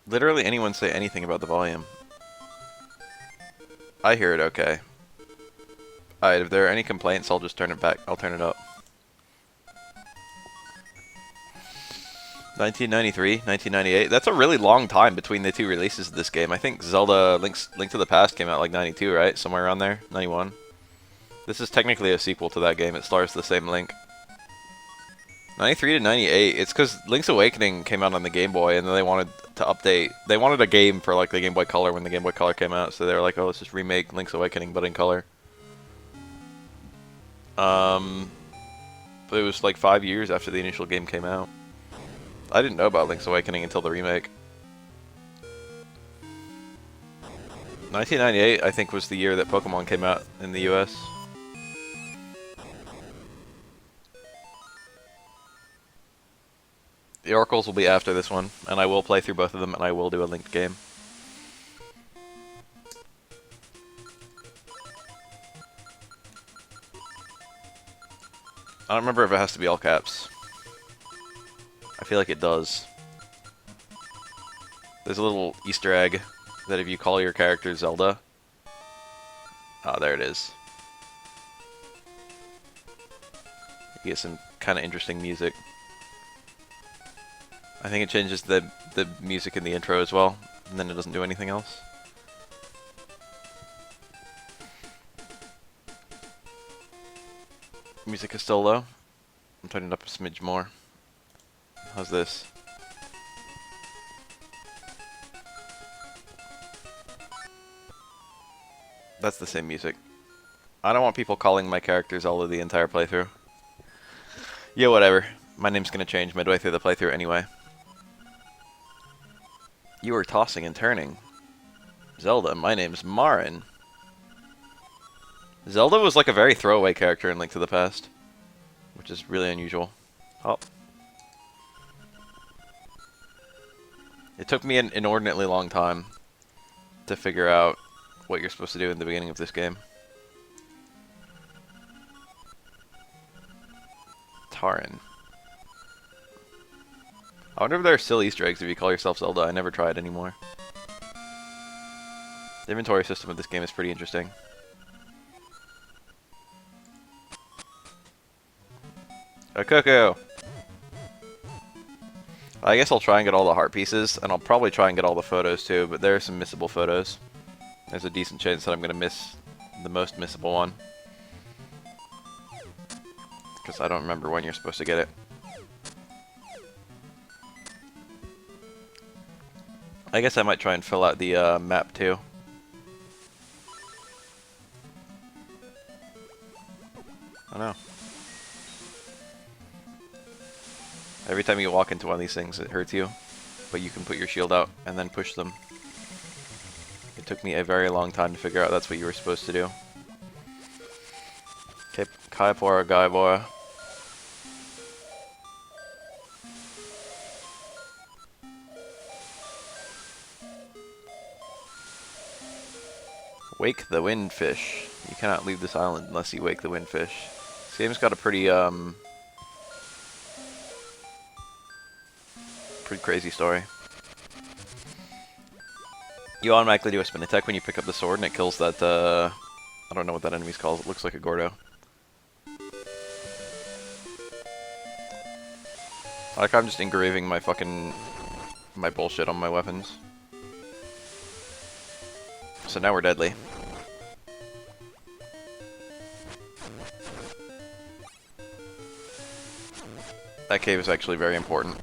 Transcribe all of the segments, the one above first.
Literally anyone say anything about the volume. I hear it okay. Alright, if there are any complaints, I'll just turn it back. I'll turn it up. 1993, 1998. That's a really long time between the two releases of this game. I think Zelda Link to the Past came out like 92, right? Somewhere around there. 91. This is technically a sequel to that game. It stars the same Link. 93 to 98. It's because Link's Awakening came out on the Game Boy, and then they wanted to update. They wanted a game for like the Game Boy Color when the Game Boy Color came out, so they were like, "Oh, let's just remake Link's Awakening, but in color." But it was like 5 years after the initial game came out. I didn't know about Link's Awakening until the remake. 1998, I think, was the year that Pokemon came out in the US. The Oracles will be after this one, and I will play through both of them, and I will do a linked game. I don't remember if it has to be all caps. I feel like it does. There's a little Easter egg that if you call your character Zelda... Ah, there it is. You get some kind of interesting music. I think it changes the music in the intro as well, and then it doesn't do anything else. Music is still low. I'm turning it up a smidge more. How's this? That's the same music. I don't want people calling my character Zelda the entire playthrough. Yeah, whatever. My name's gonna change midway through the playthrough anyway. You are tossing and turning. Zelda, my name's Marin. Zelda was like a very throwaway character in Link to the Past, which is really unusual. Oh. It took me an inordinately long time to figure out what you're supposed to do in the beginning of this game. Tarin. I wonder if there are still Easter eggs if you call yourself Zelda. I never tried anymore. The inventory system of this game is pretty interesting. A cuckoo! I guess I'll try and get all the heart pieces, and I'll probably try and get all the photos too, but there are some missable photos. There's a decent chance that I'm going to miss the most missable one. Because I don't remember when you're supposed to get it. I guess I might try and fill out the map too. I don't know. Every time you walk into one of these things, it hurts you. But you can put your shield out and then push them. It took me a very long time to figure out that's what you were supposed to do. Okay, Kaipora Gaibora. Wake the windfish. You cannot leave this island unless you wake the windfish. This game's got a pretty crazy story. You automatically do a spin attack when you pick up the sword, and it kills that, I don't know what that enemy's called. It looks like a Grotto. I like how I'm just engraving my my bullshit on my weapons. So now we're deadly. That cave is actually very important.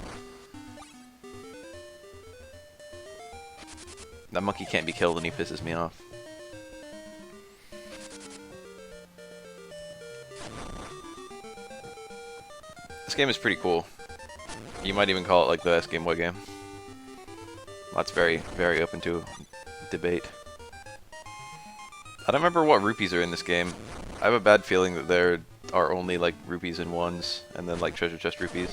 That monkey can't be killed and he pisses me off. This game is pretty cool. You might even call it like the best Game Boy game. That's very, very open to debate. I don't remember what rupees are in this game. I have a bad feeling that there are only like rupees and ones, and then like treasure chest rupees.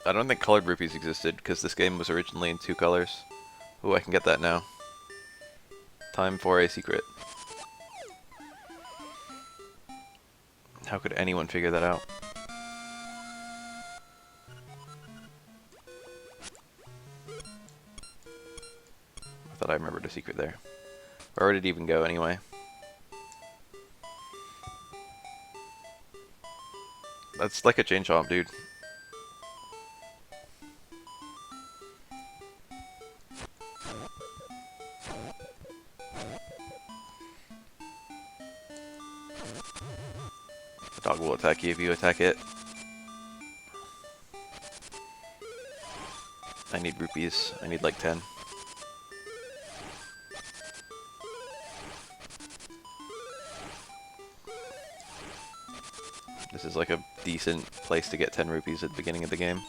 I don't think colored rupees existed, because this game was originally in 2 colors. Ooh, I can get that now. Time for a secret. How could anyone figure that out? that I remembered a secret there. Or where did it even go anyway? That's like a chain chomp, dude. The dog will attack you if you attack it. I need rupees. I need like 10. This is like a decent place to get 10 rupees at the beginning of the game.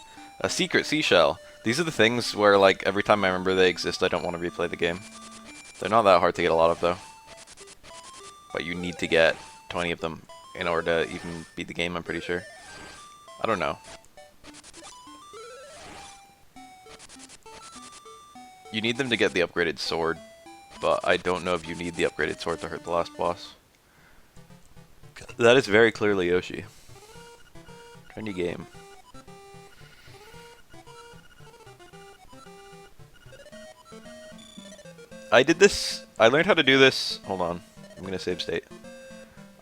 A secret seashell. These are the things where, like, every time I remember they exist, I don't want to replay the game. They're not that hard to get a lot of, though. But you need to get 20 of them in order to even beat the game, I'm pretty sure. I don't know. You need them to get the upgraded sword, but I don't know if you need the upgraded sword to hurt the last boss. That is very clearly Yoshi. Trendy game. I learned how to do this. Hold on. I'm gonna save state.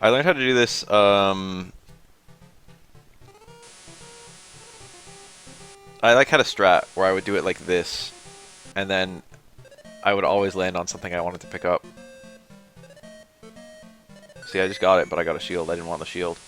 I learned how to do this, I like had a strat where I would do it like this, and then I would always land on something I wanted to pick up. See, I just got it, but I got a shield. I didn't want the shield.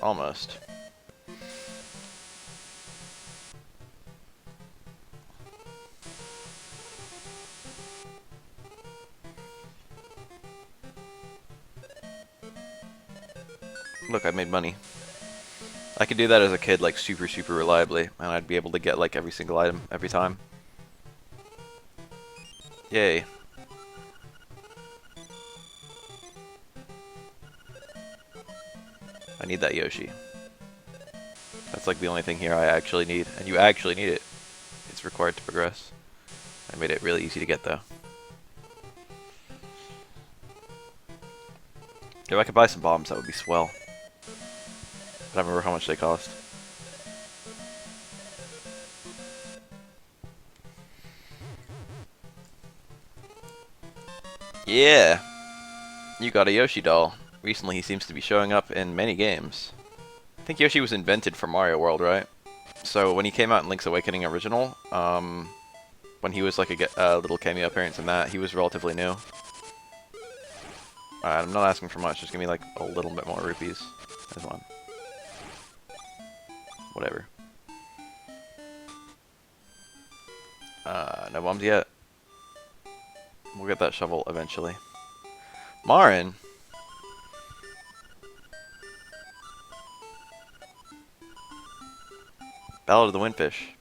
Almost. Look, I made money. I could do that as a kid, like, super reliably, and I'd be able to get, like, every single item every time. Yay. I need that Yoshi. That's, like, the only thing here I actually need, and you actually need it. It's required to progress. I made it really easy to get, though. If I could buy some bombs, that would be swell. But I don't remember how much they cost. Yeah! You got a Yoshi doll. Recently he seems to be showing up in many games. I think Yoshi was invented for Mario World, right? So when he came out in Link's Awakening Original, when he was like a little cameo appearance in that, he was relatively new. Alright, I'm not asking for much, just give me like a little bit more rupees. There's one. Whatever. No bombs yet. We'll get that shovel eventually. Marin! Ballad of the Windfish.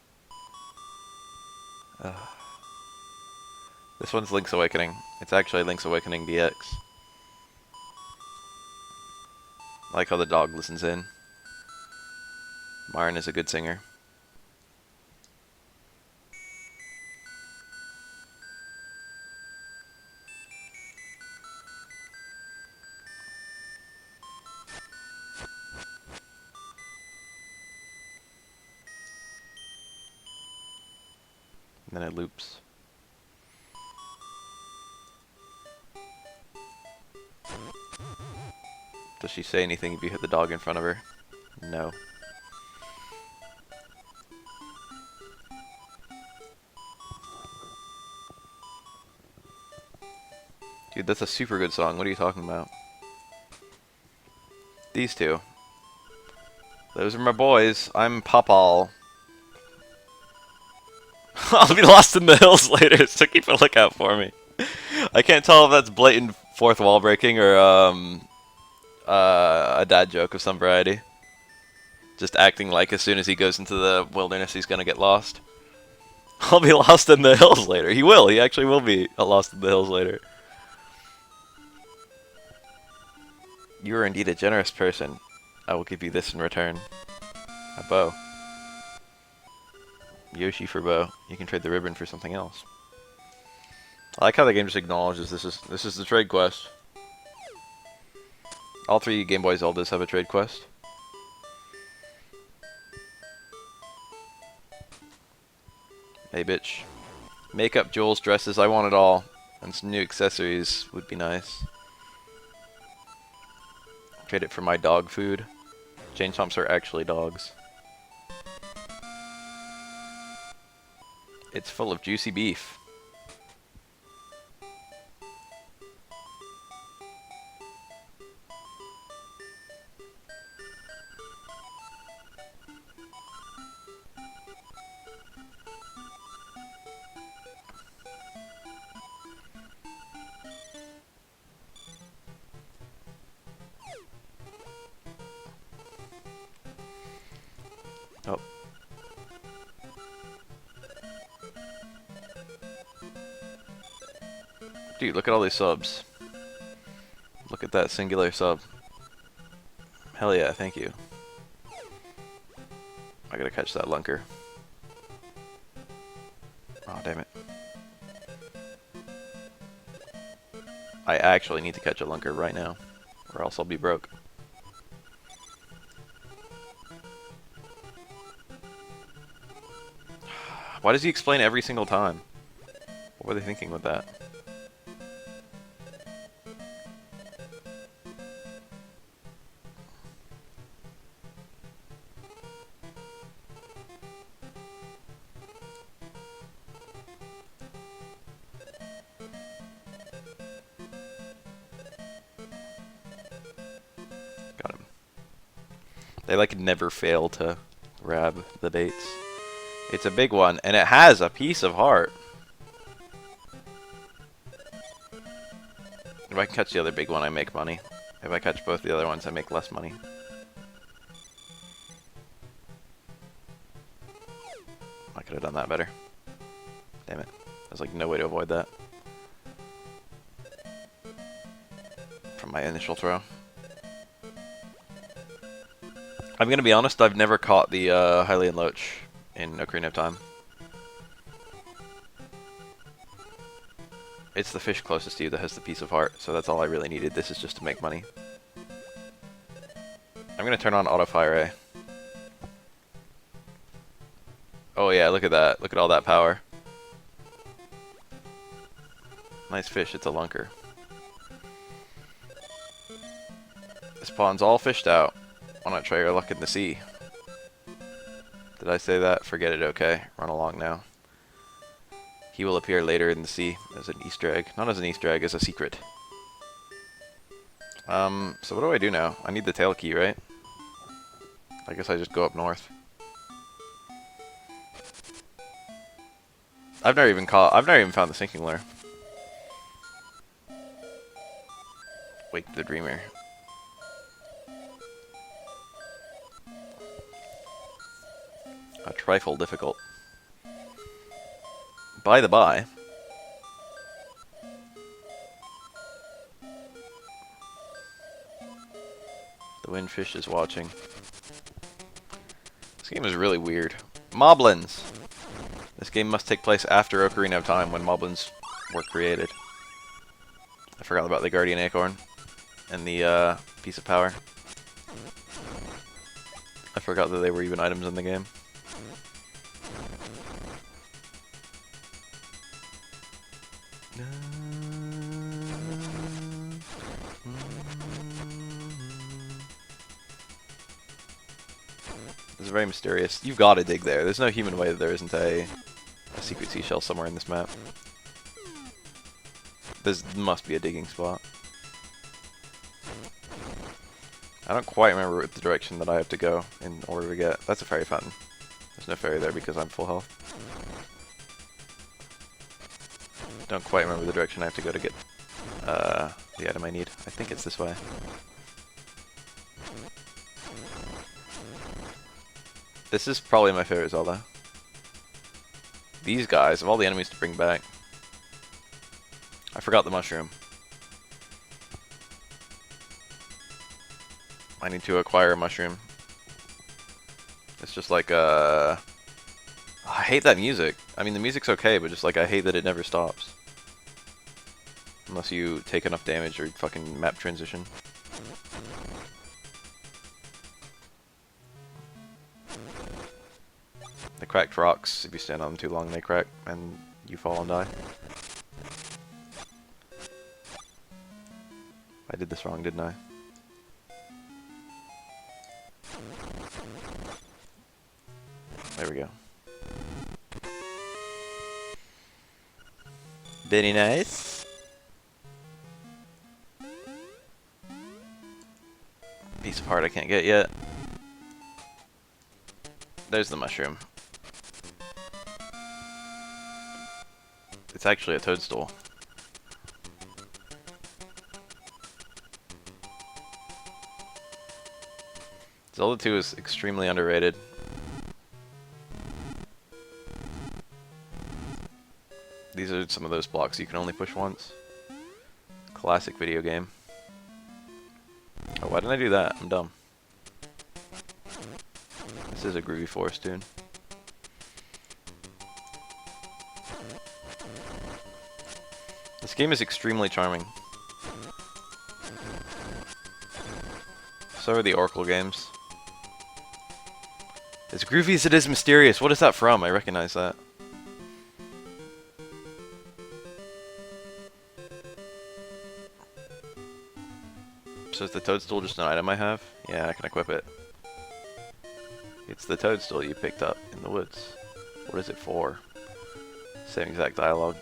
This one's Link's Awakening. It's actually Link's Awakening DX. I like how the dog listens in. Marin is a good singer. And then it loops. Does she say anything if you hit the dog in front of her? No. Dude, that's a super good song. What are you talking about? These two. Those are my boys. I'm Popal. I'll be lost in the hills later, so keep a lookout for me. I can't tell if that's blatant fourth wall breaking or a dad joke of some variety. Just acting like as soon as he goes into the wilderness he's gonna get lost. I'll be lost in the hills later. He will. He actually will be lost in the hills later. You are indeed a generous person. I will give you this in return. A bow. Yoshi for bow. You can trade the ribbon for something else. I like how the game just acknowledges this is the trade quest. All 3 Game Boy Zeldas have a trade quest. Hey bitch. Makeup, jewels, dresses, I want it all. And some new accessories would be nice. Trade it for my dog food. Chain chomps are actually dogs. It's full of juicy beef. Oh. Dude, look at all these subs. Look at that singular sub. Hell yeah, thank you. I gotta catch that lunker. Oh, damn it. I actually need to catch a lunker right now, or else I'll be broke. Why does he explain every single time? What were they thinking with that? Got him. They like never fail to grab the baits. It's a big one, and it has a piece of heart. If I can catch the other big one, I make money. If I catch both the other ones, I make less money. I could have done that better. Damn it. There's like no way to avoid that. From my initial throw. I'm gonna be honest, I've never caught the Hylian Loach in Ocarina of Time. It's the fish closest to you that has the piece of heart, so that's all I really needed. This is just to make money. I'm gonna turn on auto fire A. Oh yeah, look at that. Look at all that power. Nice fish, it's a lunker. This pond's all fished out. Why not try your luck in the sea? Did I say that? Forget it, okay. Run along now. He will appear later in the sea as an Easter egg. Not as an Easter egg, as a secret. So what do I do now? I need the tail key, right? I guess I just go up north. I've never even found the sinking lure. Wake the Dreamer. A trifle difficult. By the by, the windfish is watching. This game is really weird. Moblins! This game must take place after Ocarina of Time, when moblins were created. I forgot about the Guardian Acorn and the piece of power. I forgot that they were even items in the game. It's very mysterious. You've got to dig there. There's no human way that there isn't a secret seashell somewhere in this map. There must be a digging spot. I don't quite remember the direction that I have to go in order to get... That's a fairy fountain. There's no fairy there because I'm full health. Don't quite remember the direction I have to go to get the item I need. I think it's this way. This is probably my favorite Zelda. These guys, of all the enemies to bring back. I forgot the mushroom. I need to acquire a mushroom. It's just like, I hate that music. I mean, the music's okay, but just like, I hate that it never stops. Unless you take enough damage or fucking map transition. The cracked rocks, if you stand on them too long, they crack and you fall and die. I did this wrong, didn't I? There we go. Very nice. Piece of heart I can't get yet. There's the mushroom. It's actually a toadstool. Zelda 2 is extremely underrated. These are some of those blocks you can only push once. Classic video game. Oh, why didn't I do that? I'm dumb. This is a groovy forest tune. This game is extremely charming. So are the Oracle games. As groovy as it is mysterious. What is that from? I recognize that. So is the toadstool just an item I have? Yeah, I can equip it. It's the toadstool you picked up in the woods. What is it for? Same exact dialogue.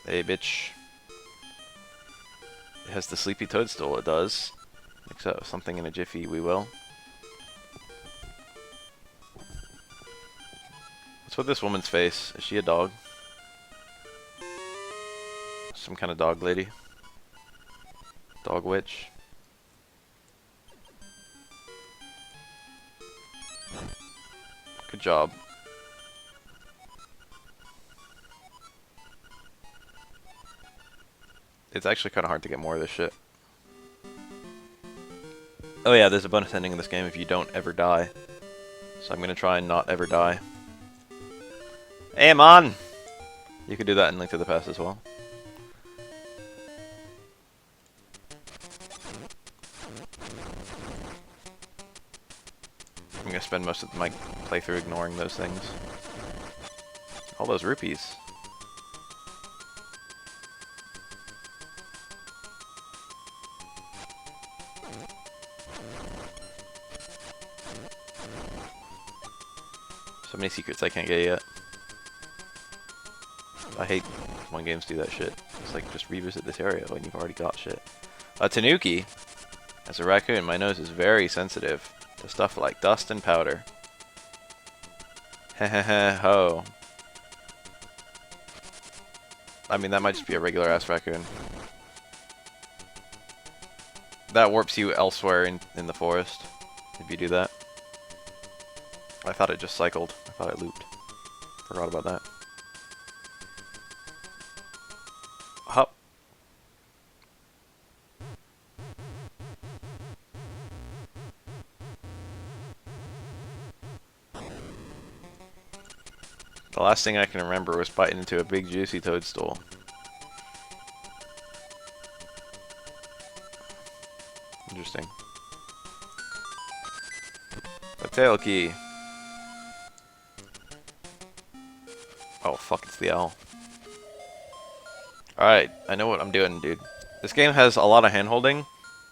Hey, bitch. It has the sleepy toadstool, it does. Mix up something in a jiffy, we will. What's with this woman's face? Is she a dog? Some kind of dog lady? Dog witch? Good job. It's actually kind of hard to get more of this shit. Oh yeah, there's a bonus ending in this game if you don't ever die. So I'm gonna try and not ever die. Hey, man! You could do that in Link to the Past as well. I'm gonna spend most of my playthrough ignoring those things. All those rupees. So many secrets I can't get yet. I hate when games do that shit. It's like, just revisit this area when you've already got shit. Tanuki! As a raccoon, my nose is very sensitive to stuff like dust and powder. Hehehe ho. I mean, that might just be a regular ass raccoon. That warps you elsewhere in the forest, if you do that. I thought it just cycled. I thought it looped. Forgot about that. Hop. The last thing I can remember was biting into a big juicy toadstool. Interesting. A tail key. Oh fuck, it's the owl. Alright, I know what I'm doing, dude. This game has a lot of hand-holding,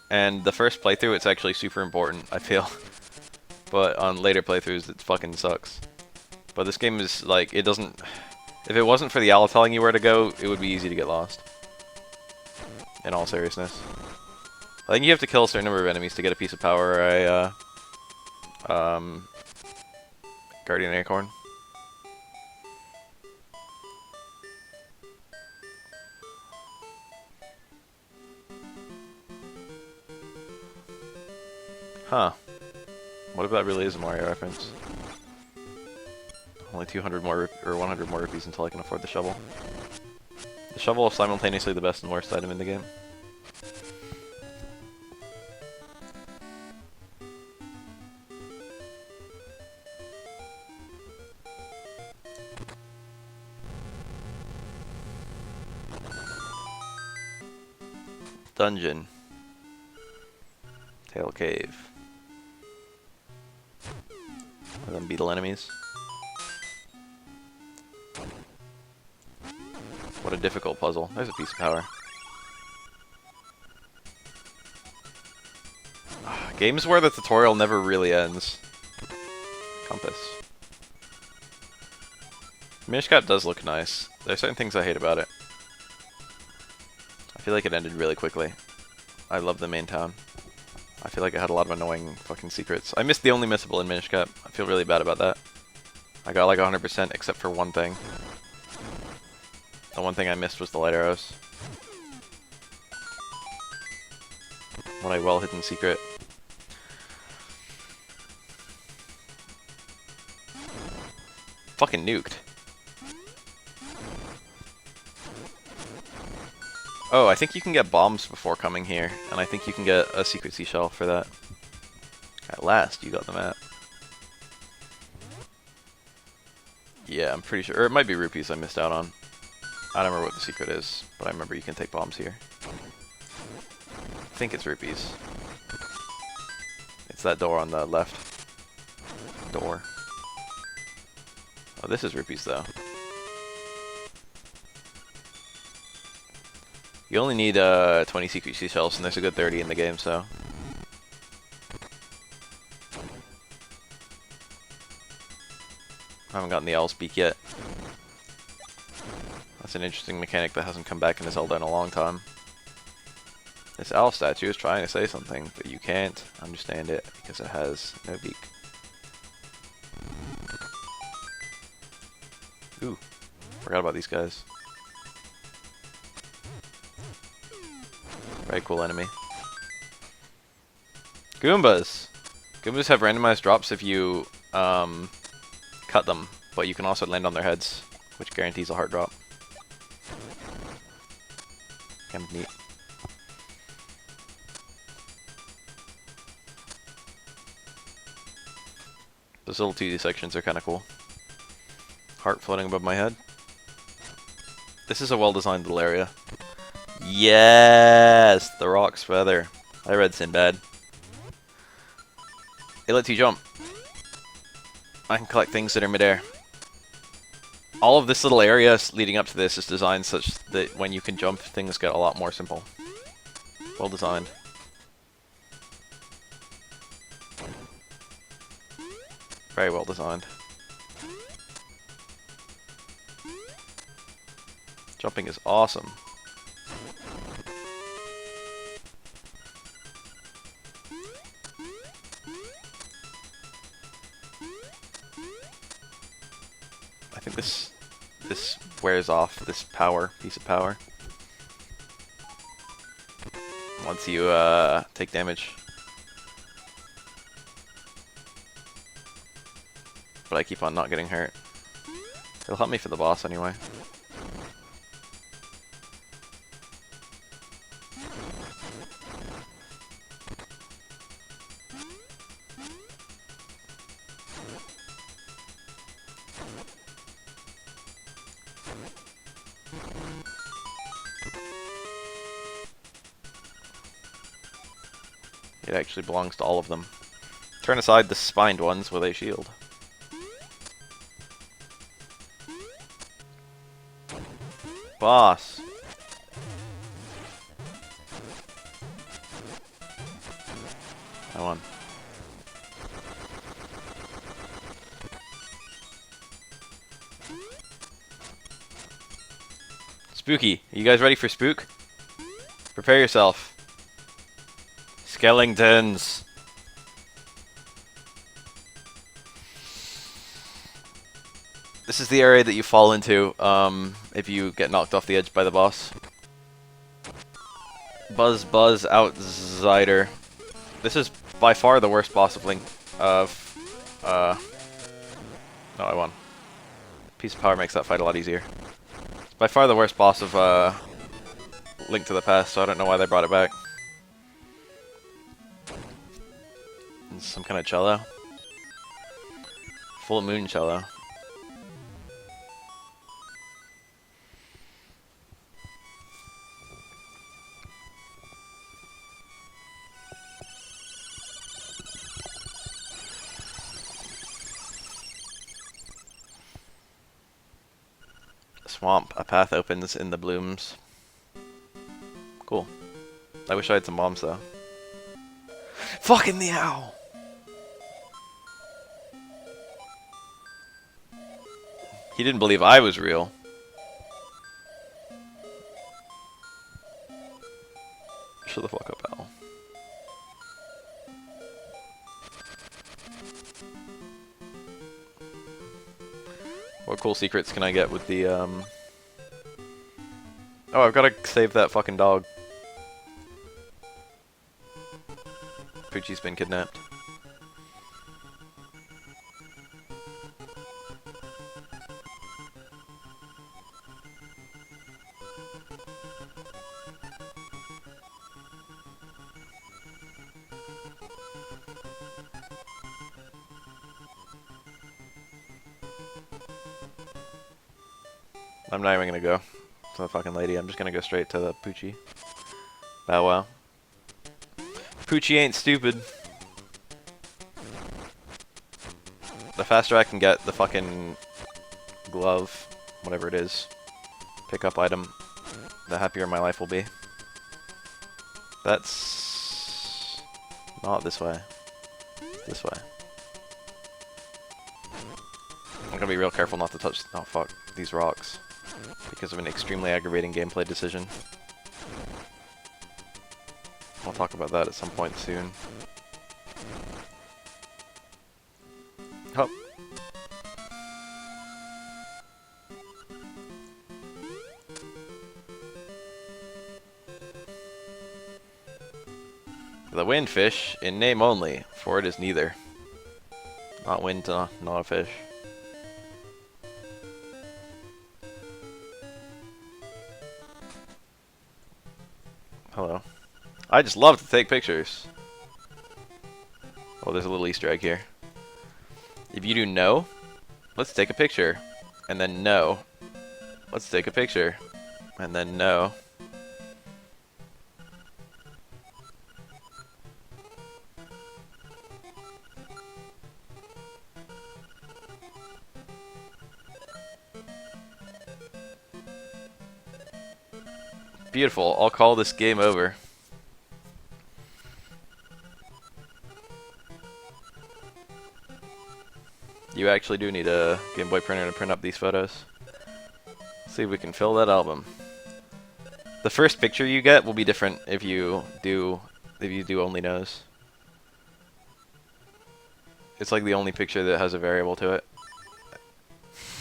and the first playthrough it's actually super important, I feel. But on later playthroughs it fucking sucks. But this game is like, it doesn't... If it wasn't for the owl telling you where to go, it would be easy to get lost. In all seriousness. I think you have to kill a certain number of enemies to get a piece of power or a, Guardian Acorn. Huh. What if that really is a Mario reference? Only 200 more, or 100 more rupees until I can afford the shovel. The shovel is simultaneously the best and worst item in the game. Dungeon. Tail Cave. Are them beetle enemies? What a difficult puzzle. There's a piece of power. Games where the tutorial never really ends. Compass. Minish Cap does look nice. There's certain things I hate about it. I feel like it ended really quickly. I love the main town. I feel like it had a lot of annoying fucking secrets. I missed the only missable in Minish Cap. I feel really bad about that. I got like 100% except for one thing. The one thing I missed was the light arrows. What a well-hidden secret. Fucking nuked. Oh, I think you can get bombs before coming here, and I think you can get a secret seashell for that. At last, you got the map. Yeah, I'm pretty sure. Or it might be rupees I missed out on. I don't remember what the secret is, but I remember you can take bombs here. I think it's rupees. It's that door on the left. Door. Oh, this is rupees, though. You only need 20 secret seashells, and there's a good 30 in the game, so... I haven't gotten the owl speak yet. That's an interesting mechanic that hasn't come back in Zelda in a long time. This owl statue is trying to say something, but you can't understand it because it has no beak. Ooh, forgot about these guys. Very cool enemy. Goombas! Goombas have randomized drops if you cut them, but you can also land on their heads, which guarantees a heart drop. Kind of neat. Those little 2D sections are kind of cool. Heart floating above my head. This is a well-designed little area. Yes! The Rock's Feather. I read Sinbad. It lets you jump. I can collect things that are midair. All of this little area leading up to this is designed such that when you can jump, things get a lot more simple. Well designed. Very well designed. Jumping is awesome. I think this wears off, this piece of power. Once you take damage. But I keep on not getting hurt. It'll help me for the boss anyway. It actually belongs to all of them. Turn aside the spined ones with a shield. Boss. I won. Spooky. Are you guys ready for spook? Prepare yourself. Skeletons. This is the area that you fall into if you get knocked off the edge by the boss. Buzz Buzz Outsider. This is by far the worst boss of Link. No, I won. Piece of power makes that fight a lot easier. It's by far the worst boss of Link to the Past, so I don't know why they brought it back. Some kind of cello. Full moon cello. swamp. A path opens in the blooms. Cool. I wish I had some bombs though. Fucking the owl! He didn't believe I was real. Shut the fuck up, owl. What cool secrets can I get with the, Oh, I've gotta save that fucking dog. Poochie's been kidnapped. I'm not even gonna go to the fucking lady. I'm just gonna go straight to the Poochie. Bow wow. Poochie ain't stupid. The faster I can get the fucking glove, whatever it is, pickup item, the happier my life will be. That's not this way. This way. I'm gonna be real careful not to touch, oh fuck, these rocks. Because of an extremely aggravating gameplay decision. I'll talk about that at some point soon. Hop. The windfish, in name only, for it is neither. Not wind, not a fish. Hello. I just love to take pictures. Oh, there's a little Easter egg here. If you do no, let's take a picture. And then no, let's take a picture. And then no. Beautiful. I'll call this game over. You actually do need a Game Boy printer to print up these photos. Let's see if we can fill that album. The first picture you get will be different if you do only nose. It's like the only picture that has a variable to it.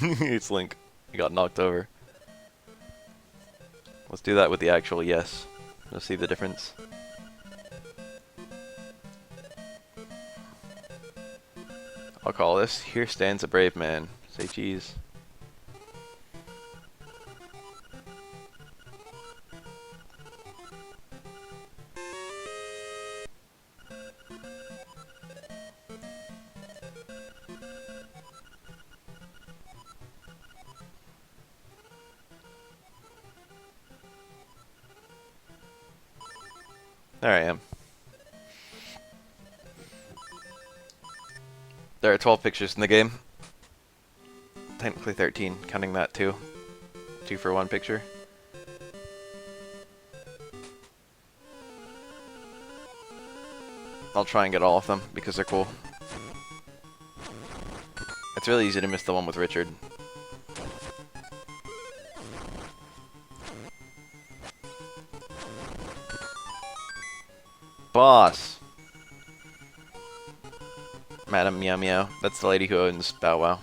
It's Link. He got knocked over. Let's do that with the actual yes. Let's see the difference. I'll call this, Here Stands a Brave Man. Say cheese. There I am. There are 12 pictures in the game. Technically 13, counting that too. 2 for 1 picture. I'll try and get all of them because they're cool. It's really easy to miss the one with Richard. Boss! Madam Meow Meow. That's the lady who owns Bow Wow.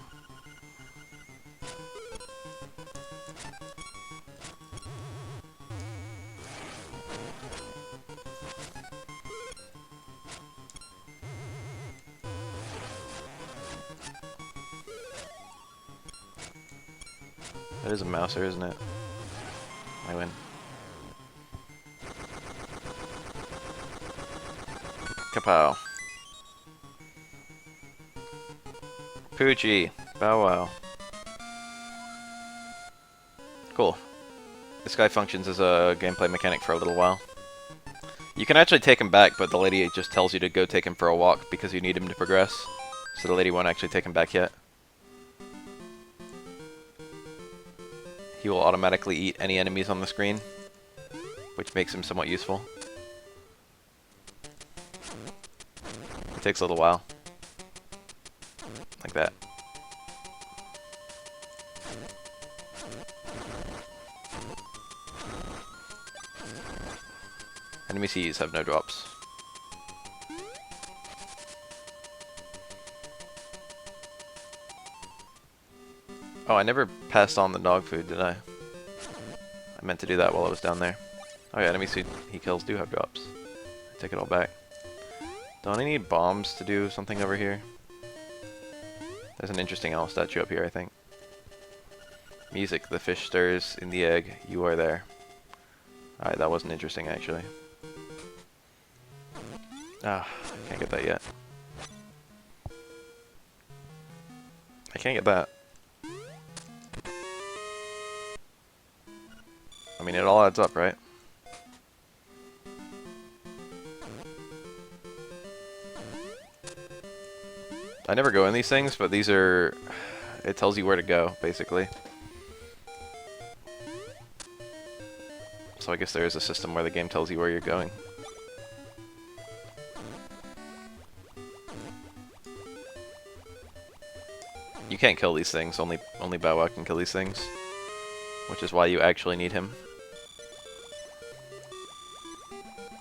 That is a mouser, isn't it? I win. Kapow. Poochie. Bow Wow. Cool. This guy functions as a gameplay mechanic for a little while. You can actually take him back, but the lady just tells you to go take him for a walk because you need him to progress. So the lady won't actually take him back yet. he will automatically eat any enemies on the screen, which makes him somewhat useful. It takes a little while. Like that. Enemy Cs have no drops. Oh, I never passed on the dog food, did I? I meant to do that while I was down there. Oh yeah, enemies he kills do have drops. I take it all back. Don't I need bombs to do something over here? There's an interesting owl statue up here, I think. Music, the fish stirs in the egg, you are there. Alright, that wasn't interesting actually. Ah, I can't get that yet. I can't get that. I mean, it all adds up, right? I never go in these things, but these are... It tells you where to go, basically. So I guess there is a system where the game tells you where you're going. You can't kill these things, only Bow Wow can kill these things. Which is why you actually need him.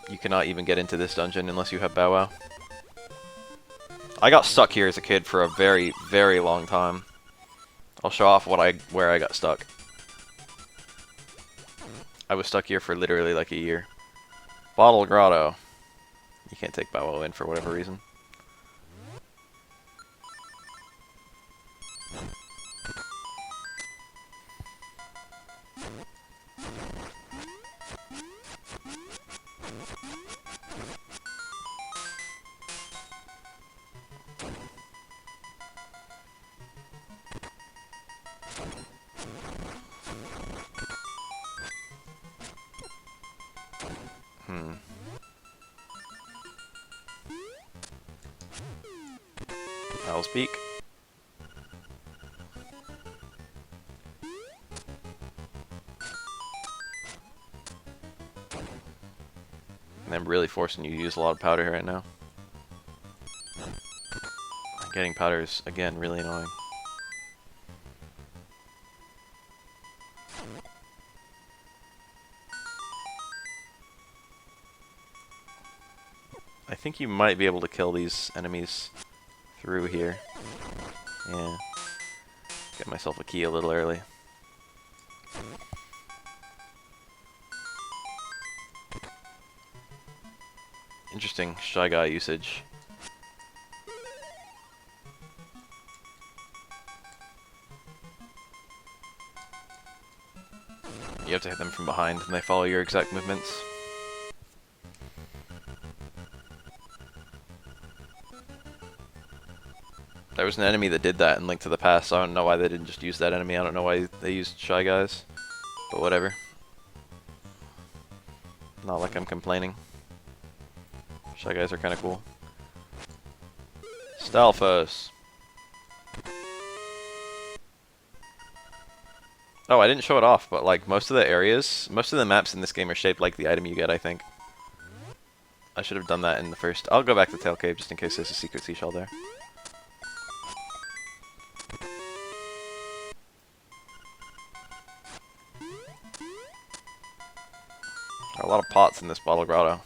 You cannot even get into this dungeon unless you have Bow Wow. I got stuck here as a kid for a very, very long time. I'll show off where I got stuck. I was stuck here for literally like a year. Bottle Grotto. You can't take Bow Wow in for whatever reason. I'll speak. And I'm really forcing you to use a lot of powder right now. Getting powder is, again, really annoying. I think you might be able to kill these enemies through here. Yeah. Get myself a key a little early. Interesting Shy Guy usage. You have to hit them from behind and they follow your exact movements. There was an enemy that did that in Link to the Past, so I don't know why they didn't just use that enemy. I don't know why they used Shy Guys. But whatever. Not like I'm complaining. Shy Guys are kind of cool. Stalfos. Oh, I didn't show it off, but like most of the areas, most of the maps in this game are shaped like the item you get, I think. I should have done that in the first. I'll go back to Tail Cave just in case there's a secret seashell there. There are a lot of pots in this Bottle Grotto.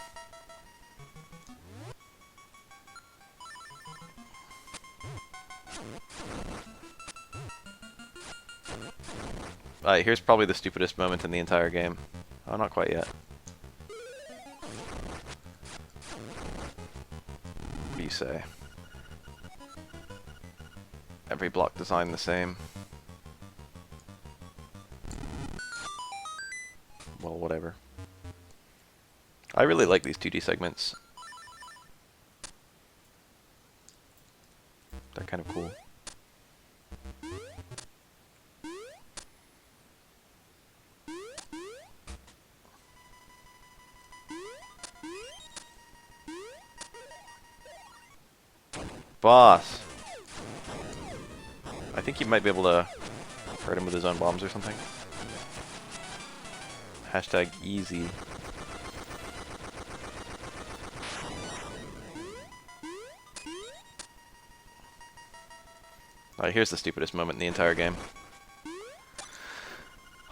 Alright, here's probably the stupidest moment in the entire game. Oh, not quite yet. What do you say? Every block designed the same. Well, whatever. I really like these 2D segments. They're kind of cool. Boss! I think you might be able to hurt him with his own bombs or something. Hashtag easy. Alright, here's the stupidest moment in the entire game.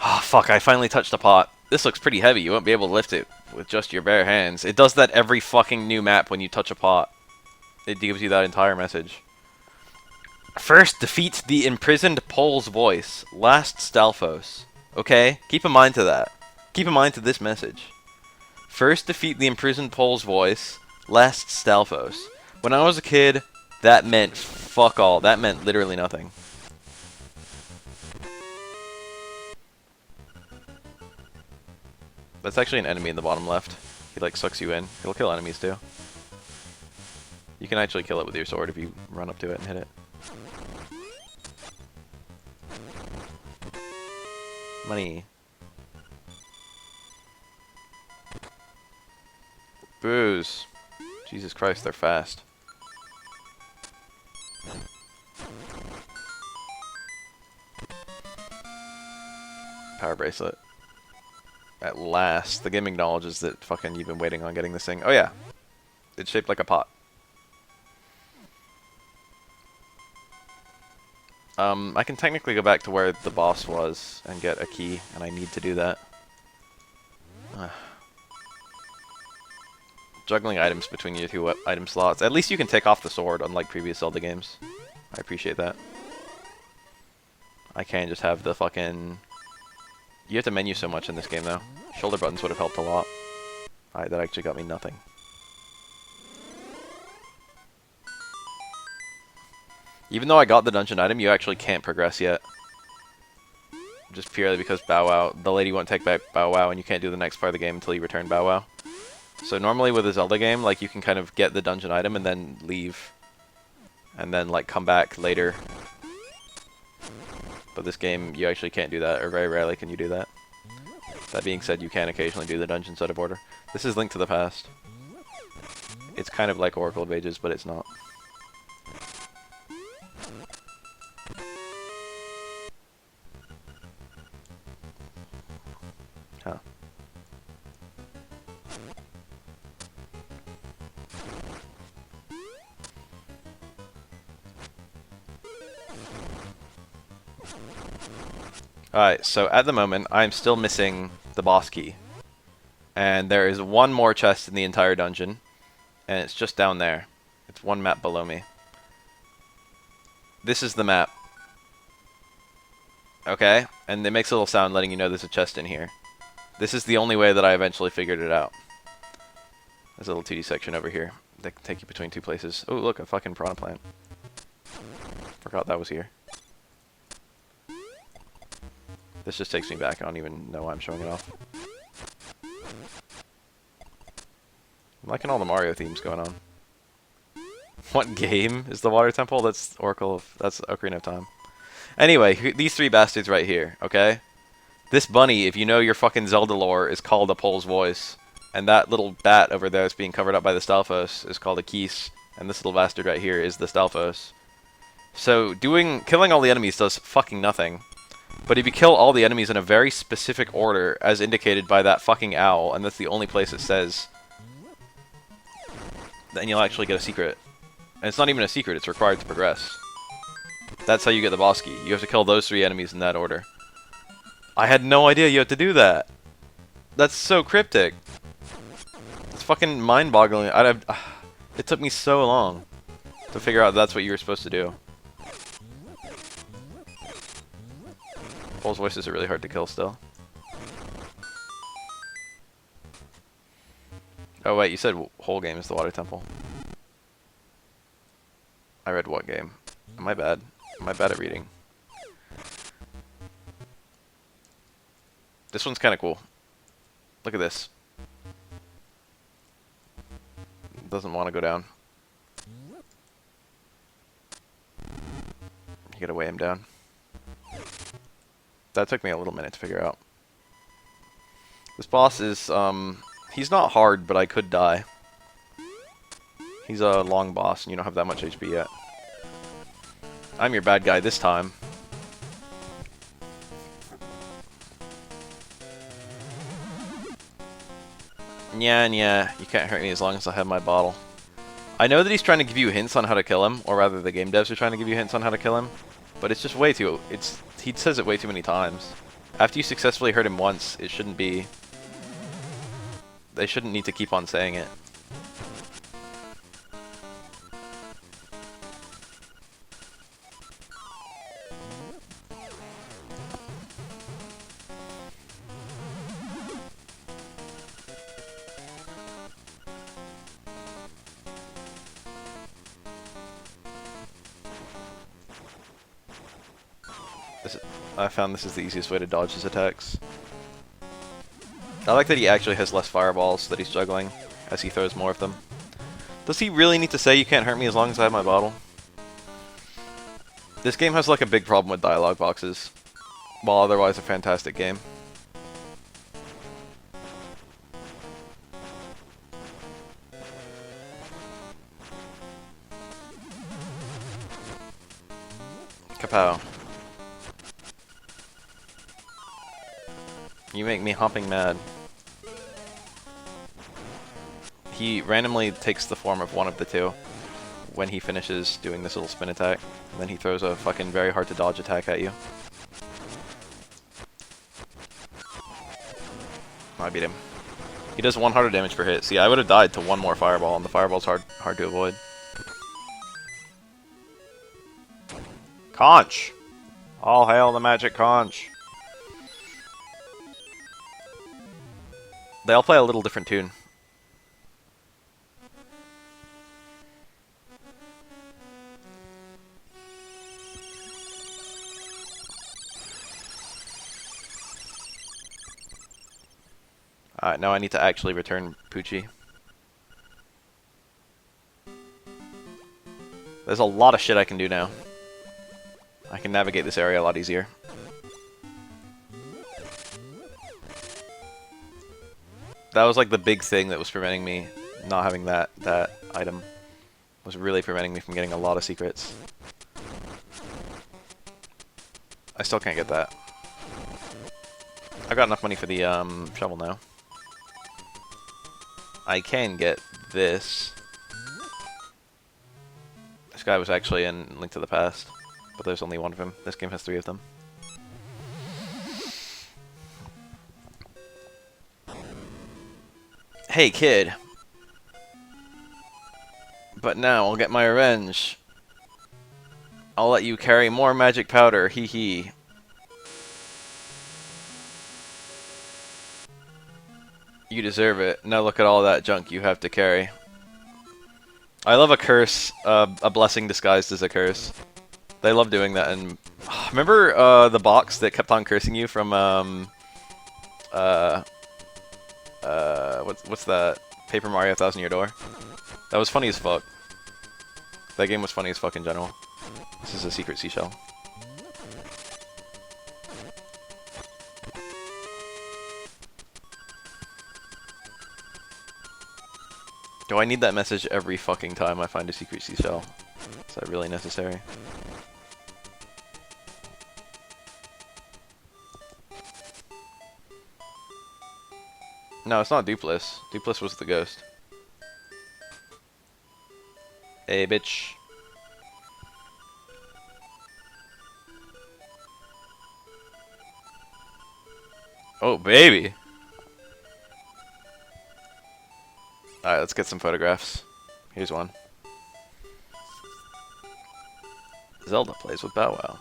Oh, fuck, I finally touched the pot. This looks pretty heavy. You won't be able to lift it with just your bare hands. It does that every fucking new map when you touch a pot. It gives you that entire message. First, defeat the imprisoned Pole's voice. Last, Stalfos. Okay? Keep in mind to that. Keep in mind to this message. First, defeat the imprisoned Pole's voice. Last, Stalfos. When I was a kid, that meant fuck all. That meant literally nothing. That's actually an enemy in the bottom left. He like sucks you in. It'll kill enemies too. You can actually kill it with your sword if you run up to it and hit it. Money. Booze. Jesus Christ, they're fast. Power bracelet. At last, the game acknowledges that fucking you've been waiting on getting this thing. Oh yeah, it's shaped like a pot. I can technically go back to where the boss was and get a key, and I need to do that. Juggling items between your two item slots. At least you can take off the sword, unlike previous Zelda games. I appreciate that. I can't just have the fucking... You have to menu so much in this game, though. Shoulder buttons would have helped a lot. Alright, that actually got me nothing. Even though I got the dungeon item, you actually can't progress yet. Just purely because Bow Wow, the lady won't take back Bow Wow, and you can't do the next part of the game until you return Bow Wow. So normally with a Zelda game, like, you can kind of get the dungeon item and then leave. And then, like, come back later. But this game, you actually can't do that, or very rarely can you do that. That being said, you can occasionally do the dungeons out of order. This is Link to the Past. It's kind of like Oracle of Ages, but it's not. Huh. Alright, so at the moment, I'm still missing the boss key. And there is one more chest in the entire dungeon, and it's just down there. It's one map below me. This is the map. Okay? And it makes a little sound letting you know there's a chest in here. This is the only way that I eventually figured it out. There's a little 2D section over here that can take you between two places. Oh, look, a fucking piranha plant. Forgot that was here. This just takes me back. I don't even know why I'm showing it off. I'm liking all the Mario themes going on. What game is the water temple? That's Oracle of... That's Ocarina of Time. Anyway, these three bastards right here, okay? This bunny, if you know your fucking Zelda lore, is called a Pole's Voice. And that little bat over there that's being covered up by the Stalfos is called a Keese. And this little bastard right here is the Stalfos. So, killing all the enemies does fucking nothing. But if you kill all the enemies in a very specific order, as indicated by that fucking owl, and that's the only place it says, then you'll actually get a secret. And it's not even a secret, it's required to progress. That's how you get the boss key. You have to kill those three enemies in that order. I had no idea you had to do that. That's so cryptic. It's fucking mind-boggling. It took me so long to figure out that's what you were supposed to do. Pole's Voices are really hard to kill still. Oh wait, you said whole game is the water temple. I read what game? Am I bad? Am I bad at reading? This one's kind of cool. Look at this. Doesn't want to go down. You gotta weigh him down. That took me a little minute to figure out. This boss is, he's not hard, but I could die. He's a long boss, and you don't have that much HP yet. I'm your bad guy this time. Yeah, you can't hurt me as long as I have my bottle. I know that he's trying to give you hints on how to kill him, or rather the game devs are trying to give you hints on how to kill him, but it's just way too... he says it way too many times. After you successfully hurt him once, it shouldn't be... They shouldn't need to keep on saying it. I found this is the easiest way to dodge his attacks. I like that he actually has less fireballs that he's juggling as he throws more of them. Does he really need to say you can't hurt me as long as I have my bottle? This game has like a big problem with dialogue boxes, while otherwise a fantastic game. Kapow. You make me hopping mad. He randomly takes the form of one of the two when he finishes doing this little spin attack, and then he throws a fucking very hard to dodge attack at you. I beat him. He does 100 damage per hit. See, I would have died to one more fireball, and the fireball's hard to avoid. Conch! All hail the magic conch! They all play a little different tune. Alright, now I need to actually return Poochie. There's a lot of shit I can do now. I can navigate this area a lot easier. That was like the big thing that was preventing me not having that item. Was really preventing me from getting a lot of secrets. I still can't get that. I've got enough money for the shovel now. I can get this. This guy was actually in Link to the Past, but there's only one of him. This game has 3 of them. Hey kid. But now I'll get my revenge. I'll let you carry more magic powder, hee hee. You deserve it. Now look at all that junk you have to carry. I love a curse, a blessing disguised as a curse. They love doing that. And remember the box that kept on cursing you from what's that? Paper Mario 1000 Year Door? That was funny as fuck. That game was funny as fuck in general. This is a secret seashell. Do I need that message every fucking time I find a secret seashell? Is that really necessary? No, it's not Dupless. Dupless was the ghost. Hey, bitch. Oh, baby! Alright, let's get some photographs. Here's one. Zelda plays with Bow Wow.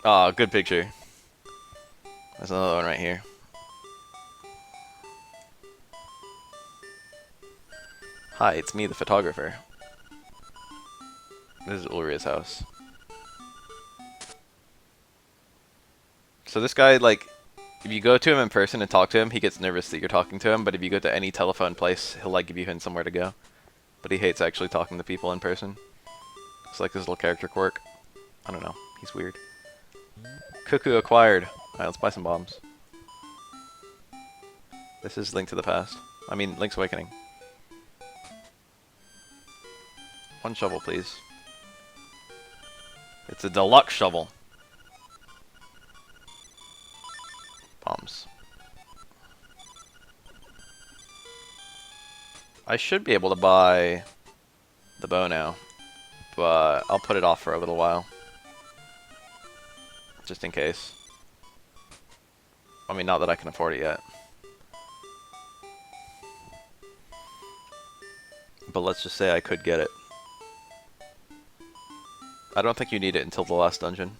Aw, good picture. There's another one right here. Hi, it's me, the photographer. This is Ulria's house. So this guy, like, if you go to him in person and talk to him, he gets nervous that you're talking to him, but if you go to any telephone place, he'll, like, give you hints somewhere to go. But he hates actually talking to people in person. It's like his little character quirk. I don't know. He's weird. Cuckoo acquired. Alright, let's buy some bombs. This is Link to the Past. I mean, Link's Awakening. One shovel, please. It's a deluxe shovel. Bombs. I should be able to buy the bow now, but I'll put it off for a little while. Just in case. I mean, not that I can afford it yet. But let's just say I could get it. I don't think you need it until the last dungeon.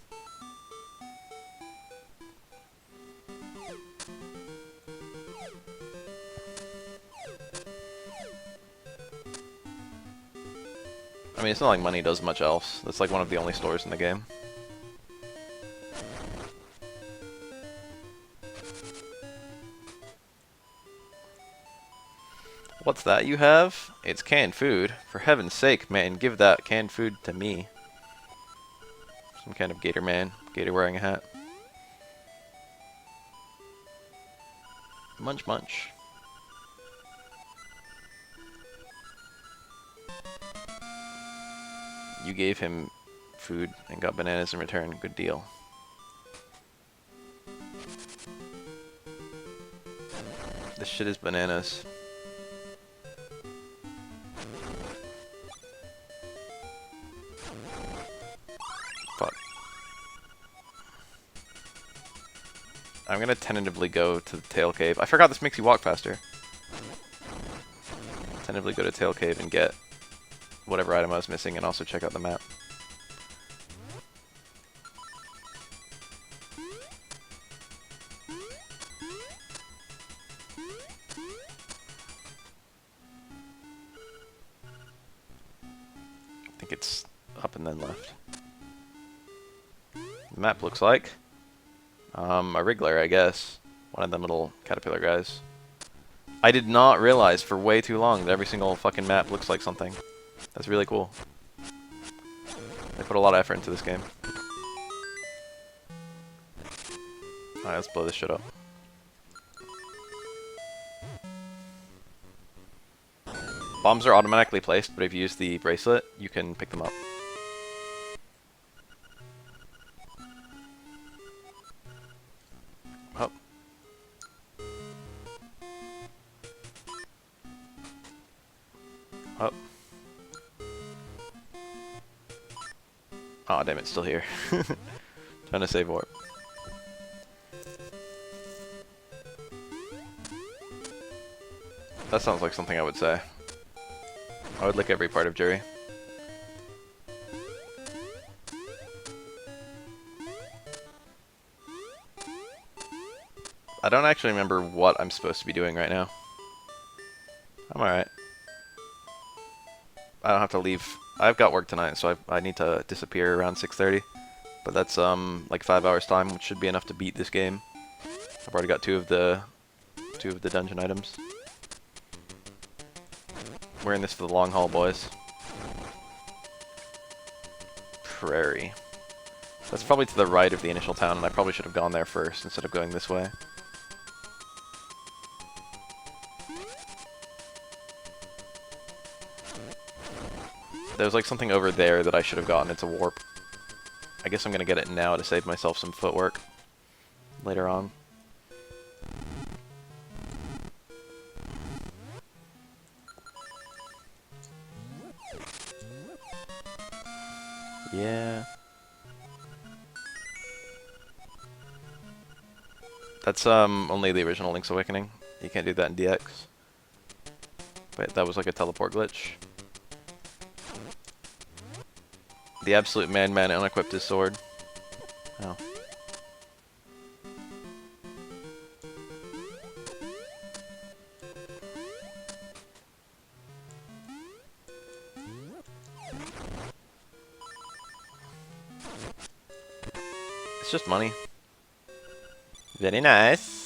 I mean, it's not like money does much else. That's like one of the only stores in the game. What's that you have? It's canned food. For heaven's sake, man, give that canned food to me. Some kind of gator man. Gator wearing a hat. Munch munch. You gave him food and got bananas in return. Good deal. This shit is bananas. Fuck. I'm gonna tentatively go to the Tail Cave. I forgot this makes you walk faster. Tentatively go to Tail Cave and get whatever item I was missing, and also check out the map. I think it's up and then left. The map looks like a wriggler, I guess. One of them little caterpillar guys. I did not realize for way too long that every single fucking map looks like something. That's really cool. They put a lot of effort into this game. Alright, let's blow this shit up. Bombs are automatically placed, but if you use the bracelet, you can pick them up. Up. Up. Aw, damn, it's still here. Trying to save warp. That sounds like something I would say. I would lick every part of Jury. I don't actually remember what I'm supposed to be doing right now. I'm alright. I don't have to leave. I've got work tonight, so I need to disappear around 6:30. But that's like 5 hours time, which should be enough to beat this game. I've already got two of the dungeon items. We're in this for the long haul, boys. Prairie. That's probably to the right of the initial town, and I probably should have gone there first instead of going this way. There's like something over there that I should have gotten. It's a warp. I guess I'm gonna get it now to save myself some footwork later on. Yeah. That's only the original Link's Awakening. You can't do that in DX. But that was like a teleport glitch. The absolute madman unequipped his sword. Oh. It's just money. Very nice.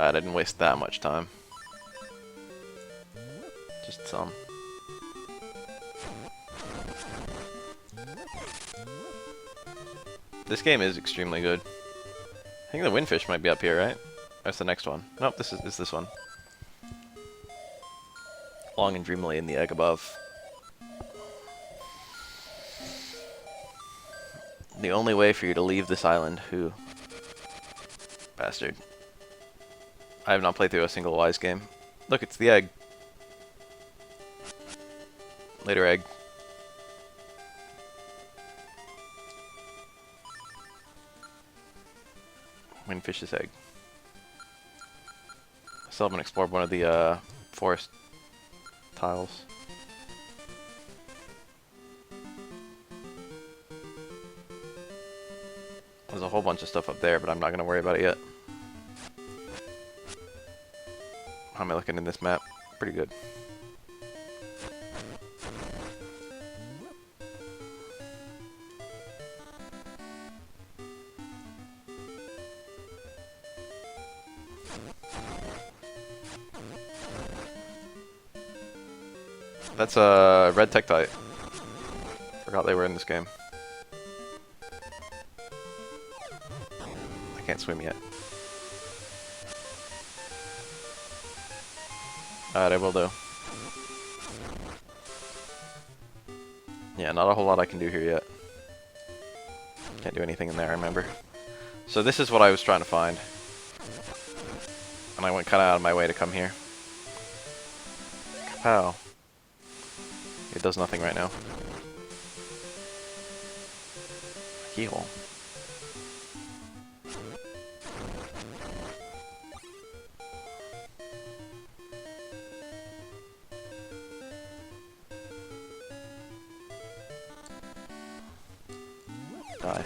I didn't waste that much time. Just some. This game is extremely good. I think the windfish might be up here, right? That's the next one. Nope, this is this one. Long and dreamily in the egg above. The only way for you to leave this island, who... Bastard. I have not played through a single Wise game. Look, it's the egg. Later, egg. Windfish's egg. I still haven't explored one of the forest tiles. There's a whole bunch of stuff up there, but I'm not going to worry about it yet. How am I looking in this map? Pretty good. That's a red Tektite. Forgot they were in this game. I can't swim yet. Alright, I will do. Yeah, not a whole lot I can do here yet. Can't do anything in there, I remember. So this is what I was trying to find. And I went kind of out of my way to come here. Kapow. It does nothing right now. Keyhole. Die.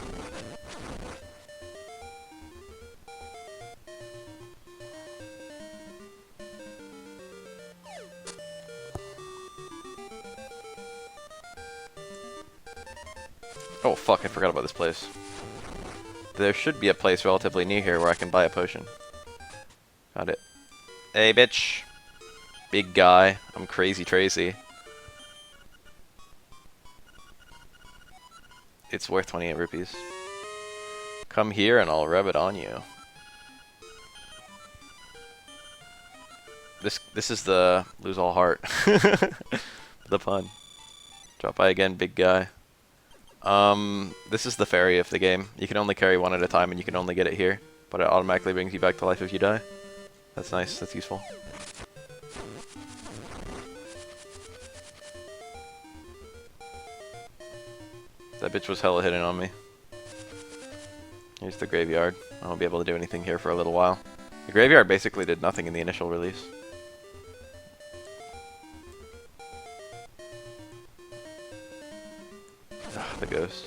Oh fuck, I forgot about this place. There should be a place relatively near here where I can buy a potion. Got it. Hey bitch! Big guy. I'm Crazy Tracy. It's worth 28 rupees. Come here and I'll rub it on you. This is the lose all heart. The pun. Drop by again, big guy. This is the fairy of the game. You can only carry one at a time and you can only get it here, but it automatically brings you back to life if you die. That's nice, that's useful. That bitch was hella hitting on me. Here's the graveyard. I won't be able to do anything here for a little while. The graveyard basically did nothing in the initial release. Ugh, the ghost.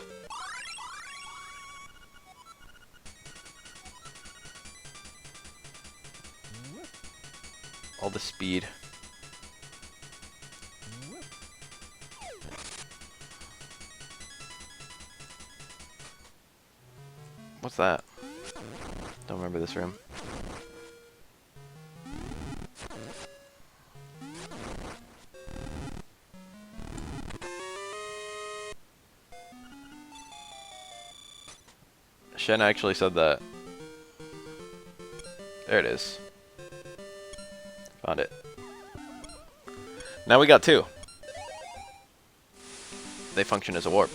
All the speed. What's that? Don't remember this room. Shen actually said that. There it is. Found it. Now we got two. They function as a warp.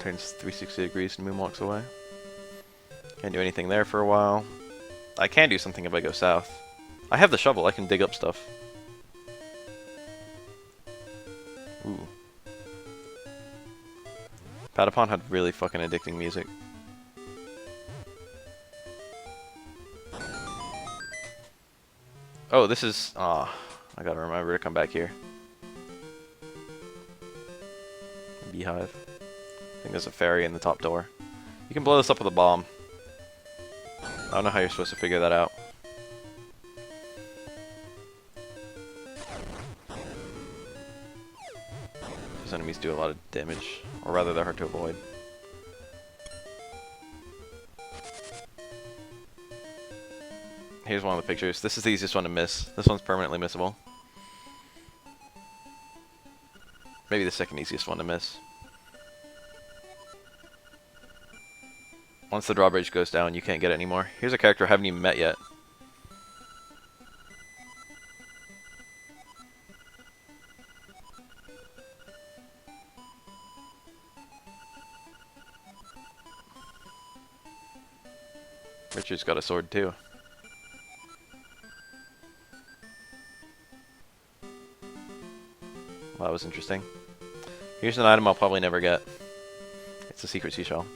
Turns 360 degrees and moonwalks away. Can't do anything there for a while. I can do something if I go south. I have the shovel, I can dig up stuff. Ooh. Patapon had really fucking addicting music. Oh, this is... I gotta remember to come back here. Beehive. I think there's a fairy in the top door. You can blow this up with a bomb. I don't know how you're supposed to figure that out. Those enemies do a lot of damage, or rather they're hard to avoid. Here's one of the pictures. This is the easiest one to miss. This one's permanently missable. Maybe the second easiest one to miss. Once the drawbridge goes down, you can't get it anymore. Here's a character I haven't even met yet. Richard's got a sword too. Well, that was interesting. Here's an item I'll probably never get. It's a secret seashell.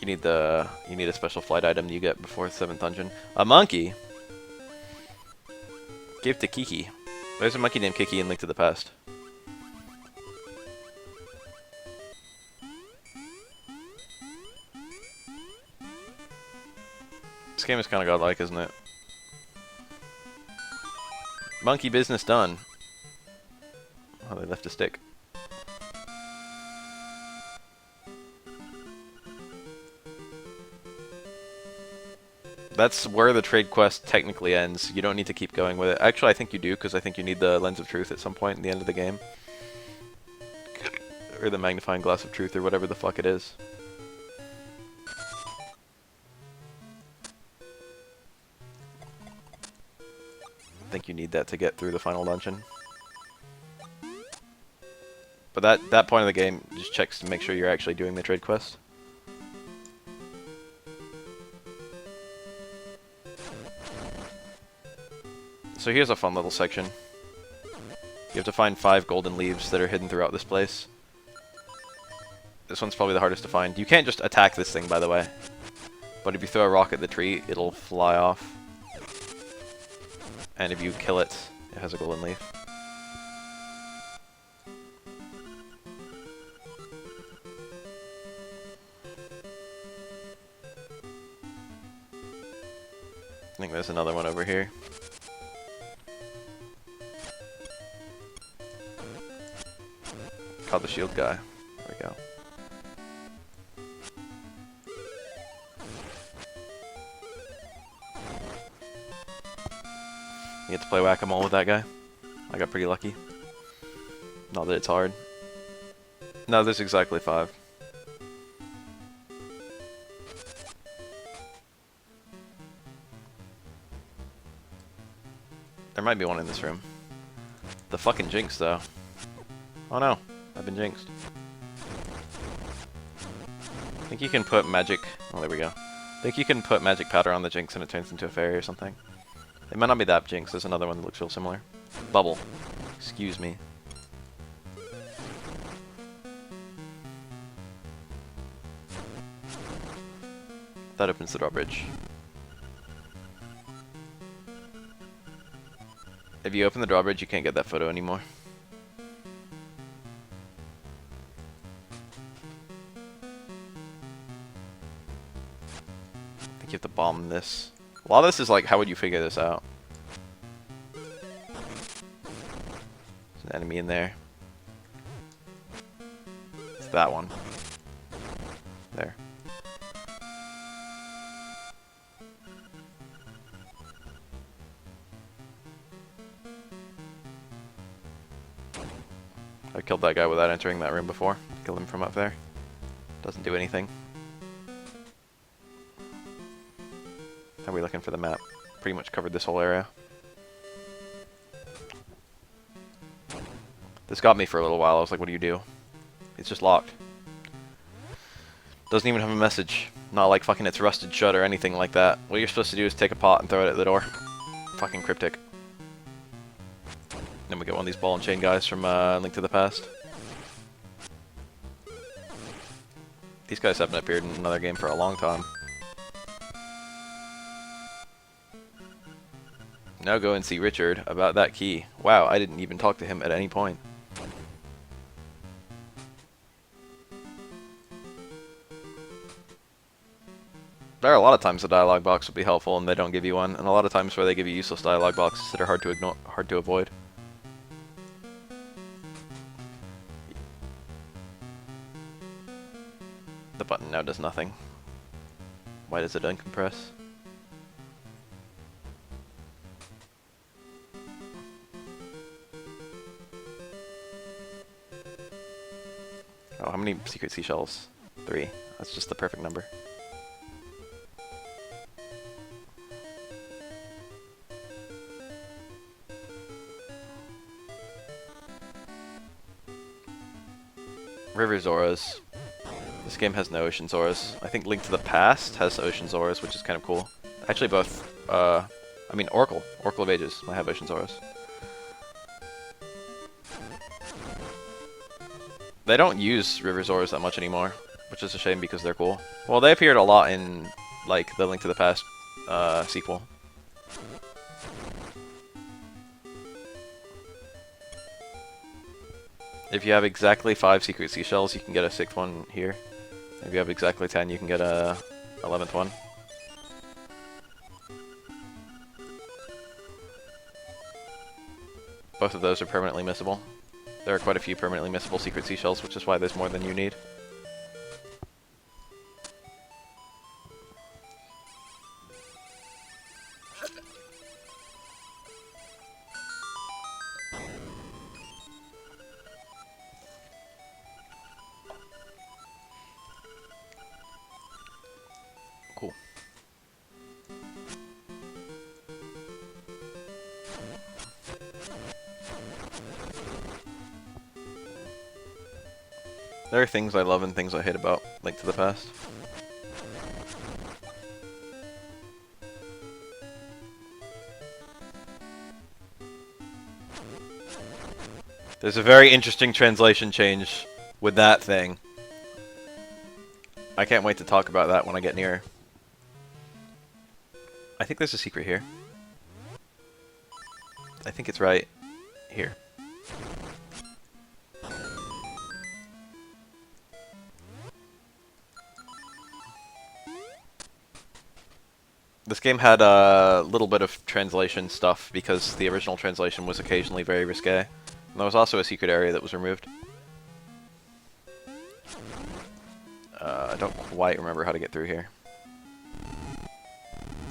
You need a special flight item you get before the 7th dungeon. A monkey. Give to Kiki. There's a monkey named Kiki in Link to the Past. This game is kind of godlike, isn't it? Monkey business done. Oh, they left a stick. That's where the trade quest technically ends. You don't need to keep going with it. Actually, I think you do, because I think you need the Lens of Truth at some point in the end of the game. Or the Magnifying Glass of Truth, or whatever the fuck it is. I think you need that to get through the final dungeon. But that point of the game just checks to make sure you're actually doing the trade quest. So here's a fun little section. You have to find 5 golden leaves that are hidden throughout this place. This one's probably the hardest to find. You can't just attack this thing, by the way. But if you throw a rock at the tree, it'll fly off. And if you kill it, it has a golden leaf. I think there's another one over here. Called the shield guy. There we go. You get to play whack-a-mole with that guy. I got pretty lucky. Not that it's hard. No, there's exactly 5. There might be one in this room. The fucking jinx, though. Oh no, I've been jinxed. I think you can put magic... Oh, there we go. I think you can put magic powder on the jinx and it turns into a fairy or something. It might not be that jinx, there's another one that looks real similar. Bubble. Excuse me. That opens the drawbridge. If you open the drawbridge, you can't get that photo anymore. I think you have to bomb this. A lot of this is like, how would you figure this out? There's an enemy in there. It's that one. There. I killed that guy without entering that room before. Killed him from up there. Doesn't do anything. How are we looking for the map? Pretty much covered this whole area. This got me for a little while. I was like, what do you do? It's just locked. Doesn't even have a message. Not like fucking it's rusted shut or anything like that. What you're supposed to do is take a pot and throw it at the door. Fucking cryptic. Then we get one of these ball and chain guys from Link to the Past. These guys haven't appeared in another game for a long time. Now go and see Richard about that key. Wow, I didn't even talk to him at any point. There are a lot of times the dialogue box will be helpful and they don't give you one, and a lot of times where they give you useless dialogue boxes that are hard to ignore, hard to avoid. The button now does nothing. Why does it uncompress? Oh, how many secret seashells? 3. That's just the perfect number. River Zoras. This game has no Ocean Zoras. I think Link to the Past has Ocean Zoras, which is kind of cool. Actually, both. I mean, Oracle of Ages might have Ocean Zoras. They don't use River Zoras that much anymore, which is a shame because they're cool. Well, they appeared a lot in, like, the Link to the Past sequel. If you have exactly 5 secret seashells, you can get a 6th one here. If you have exactly 10, you can get a 11th one. Both of those are permanently missable. There are quite a few permanently missable secret seashells, which is why there's more than you need. Cool. There are things I love and things I hate about Link to the Past. There's a very interesting translation change with that thing. I can't wait to talk about that when I get nearer. I think there's a secret here. I think it's right here. This game had a little bit of translation stuff because the original translation was occasionally very risque. And there was also a secret area that was removed. I don't quite remember how to get through here.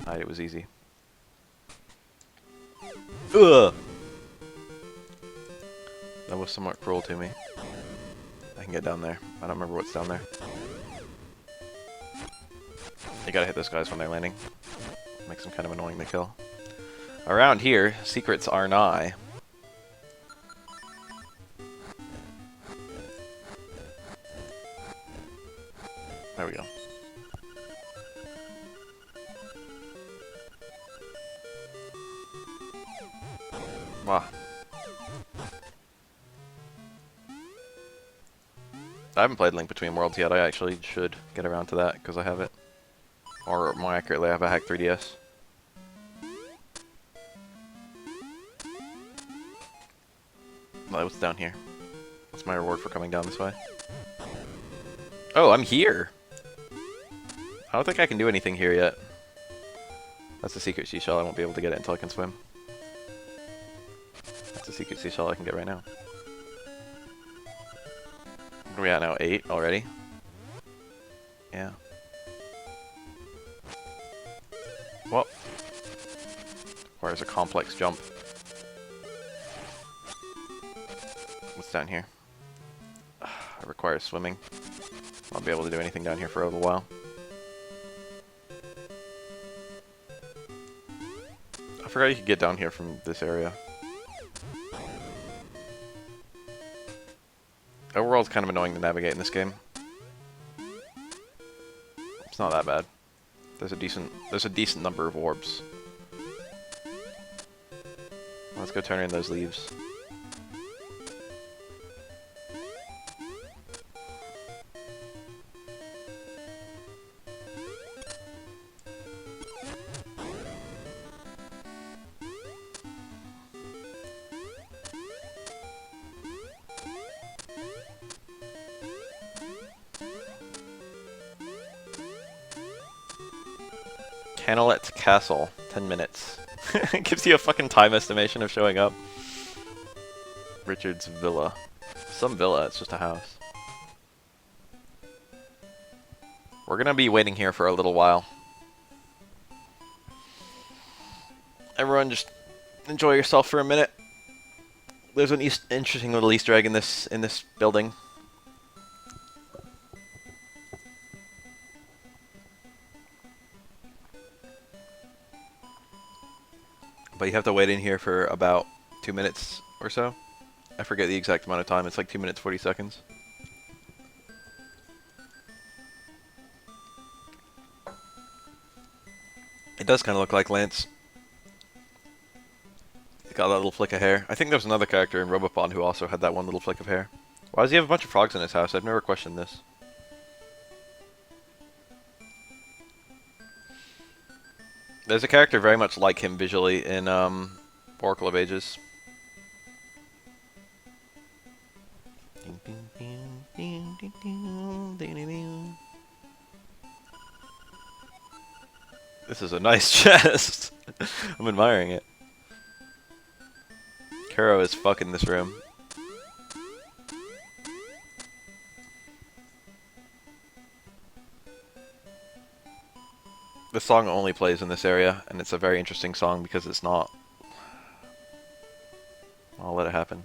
It was easy. Ugh! That was somewhat cruel to me. I can get down there. I don't remember what's down there. You gotta hit those guys when they're landing. Makes them kind of annoying to kill. Around here, secrets are nigh. There we go. Wow. I haven't played Link Between Worlds yet. I actually should get around to that because I have it. Or more accurately, I have a hacked 3DS. Well, what's down here? What's my reward for coming down this way? Oh, I'm here! I don't think I can do anything here yet. That's a secret seashell. I won't be able to get it until I can swim. That's a secret seashell I can get right now. What are we at now? 8 already? Yeah. Well, requires a complex jump. What's down here? It requires swimming. I'll be able to do anything down here for a little while. I forgot you could get down here from this area. Overworld's kind of annoying to navigate in this game. It's not that bad. There's a decent number of orbs. Let's go turn in those leaves. Canalet Castle, 10 minutes. It gives you a fucking time estimation of showing up. Richard's Villa. Some villa, it's just a house. We're gonna be waiting here for a little while. Everyone just enjoy yourself for a minute. There's an interesting little Easter egg in this building. But you have to wait in here for about 2 minutes or so. I forget the exact amount of time. It's like 2 minutes 40 seconds. It does kind of look like Lance. He's got that little flick of hair. I think there was another character in Robopon who also had that one little flick of hair. Why does he have a bunch of frogs in his house? I've never questioned this. There's a character very much like him visually in Oracle of Ages. This is a nice chest. I'm admiring it. Kuro is fucking this room. The song only plays in this area, and it's a very interesting song because it's not. I'll let it happen.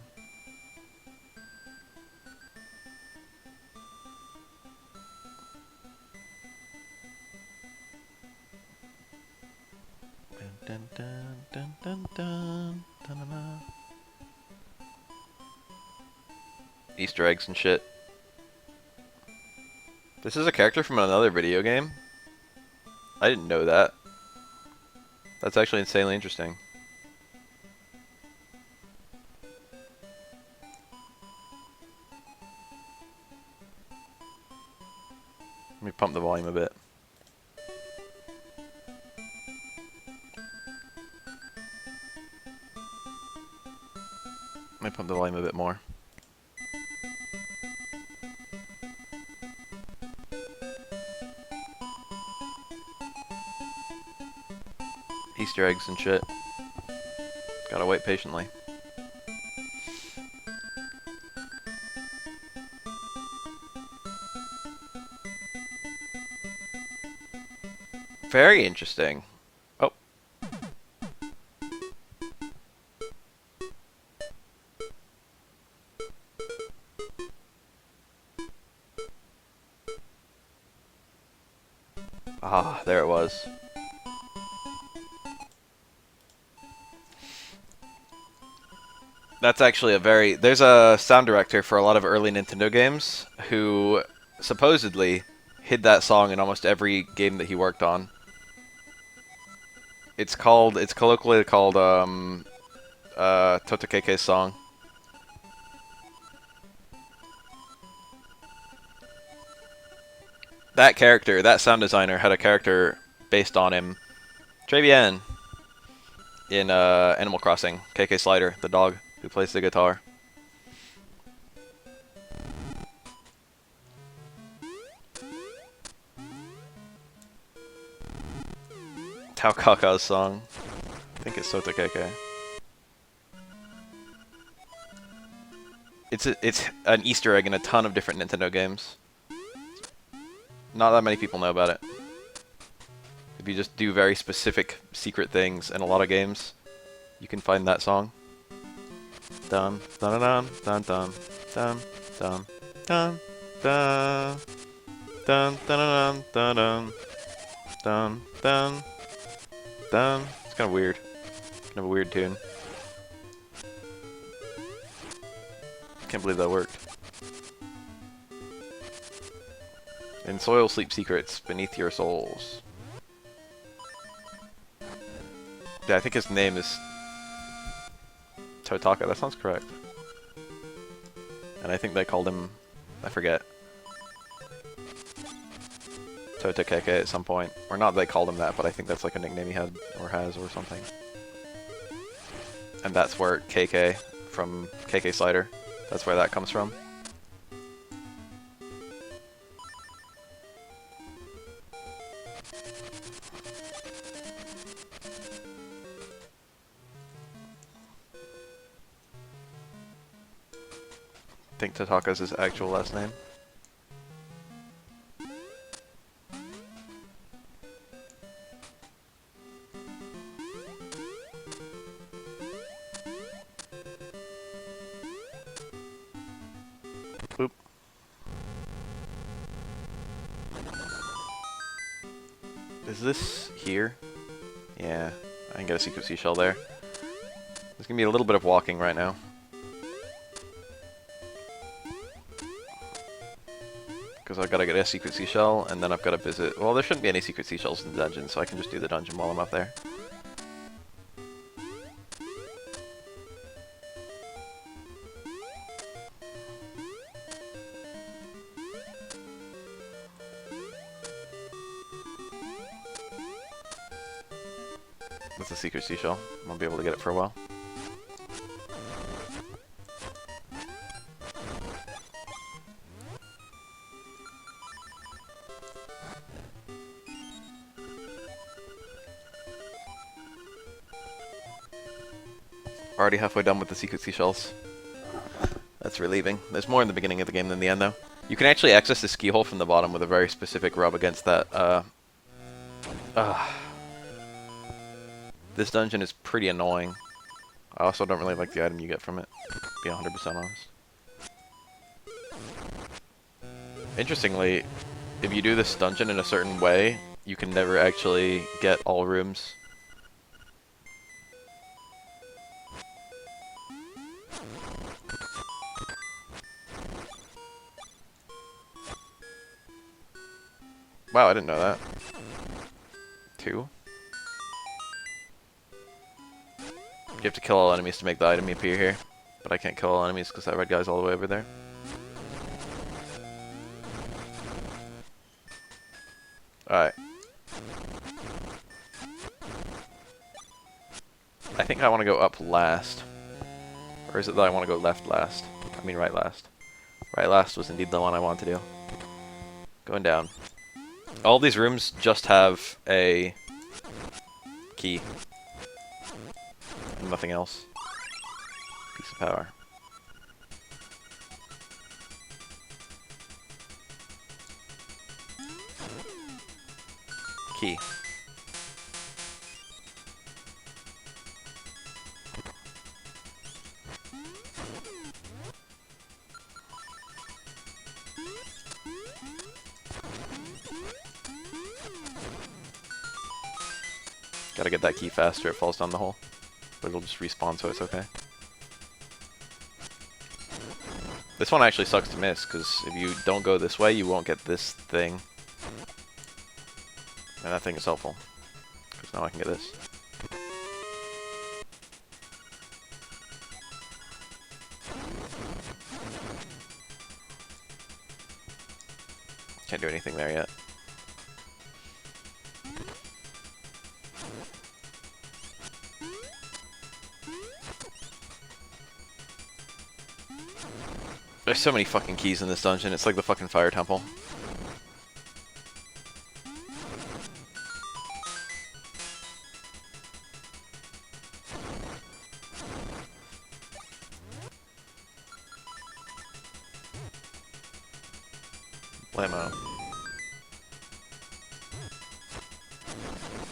Dun, dun, dun, dun, dun, dun, dun, dun. Easter eggs and shit. This is a character from another video game? I didn't know that. That's actually insanely interesting. Let me pump the volume a bit. Let me pump the volume a bit more. Easter eggs and shit. Gotta wait patiently. Very interesting. Oh. Ah, there it was. That's actually a very... There's a sound director for a lot of early Nintendo games who supposedly hid that song in almost every game that he worked on. It's colloquially called, Totokeke's song. That character, that sound designer, had a character based on him. Très bien. In, Animal Crossing. KK Slider, the dog who plays the guitar. Tao Kaka's song. I think it's Sotokeke. It's an Easter egg in a ton of different Nintendo games. Not that many people know about it. If you just do very specific secret things in a lot of games, you can find that song. Dun dun dun dun dun dun dun dun dun dun dun dun dun dun dun dun. It's kind of weird. Kind of a weird tune. Can't believe that worked. In soil sleep secrets beneath your souls. Yeah, I think his name is Totaka. That sounds correct. And I think they called him, I forget, Totokeke at some point. Or not they called him that, but I think that's like a nickname he had or has or something. And that's where KK from KK Slider, that's where that comes from. I think Totaka's his actual last name. Is this here? Yeah, I can get a secret seashell there. There's gonna be a little bit of walking right now. Because I've got to get a secret seashell, and then I've got to visit... Well, there shouldn't be any secret seashells in the dungeon, so I can just do the dungeon while I'm up there. That's a secret seashell. I won't be able to get it for a while. Already halfway done with the secret seashells. That's relieving. There's more in the beginning of the game than the end, though. You can actually access the ski hole from the bottom with a very specific rub against that. This dungeon is pretty annoying. I also don't really like the item you get from it, to be 100% honest. Interestingly, if you do this dungeon in a certain way, you can never actually get all rooms. Wow, I didn't know that. 2. You have to kill all enemies to make the item appear here. But I can't kill all enemies because that red guy's all the way over there. Alright. I think I want to go up last. Or is it that I want to go left last? I mean right last. Right last was indeed the one I wanted to do. Going down. All these rooms just have a key. And nothing else. Piece of power. Key. Gotta get that key faster, it falls down the hole. But it'll just respawn, so it's okay. This one actually sucks to miss, because if you don't go this way, you won't get this thing. And that thing is helpful, because now I can get this. Can't do anything there yet. There's so many fucking keys in this dungeon, it's like the fucking fire temple. Blammo.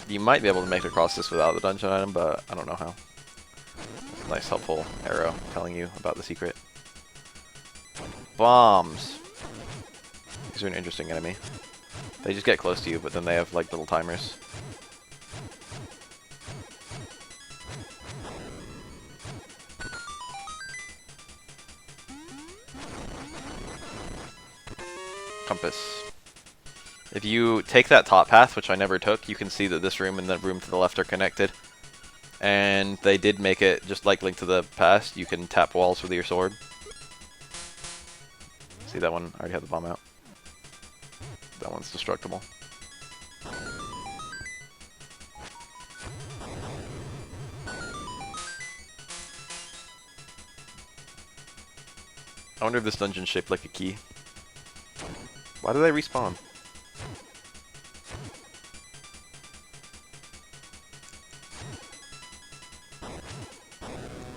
You might be able to make it across this without the dungeon item, but I don't know how. Nice helpful arrow telling you about the secret. Bombs. These are an interesting enemy. They just get close to you, but then they have like little timers. Compass. If you take that top path, which I never took, you can see that this room and the room to the left are connected. And they did make it, just like Link to the Past, you can tap walls with your sword. See, that one already had the bomb out. That one's destructible. I wonder if this dungeon's shaped like a key. Why do they respawn?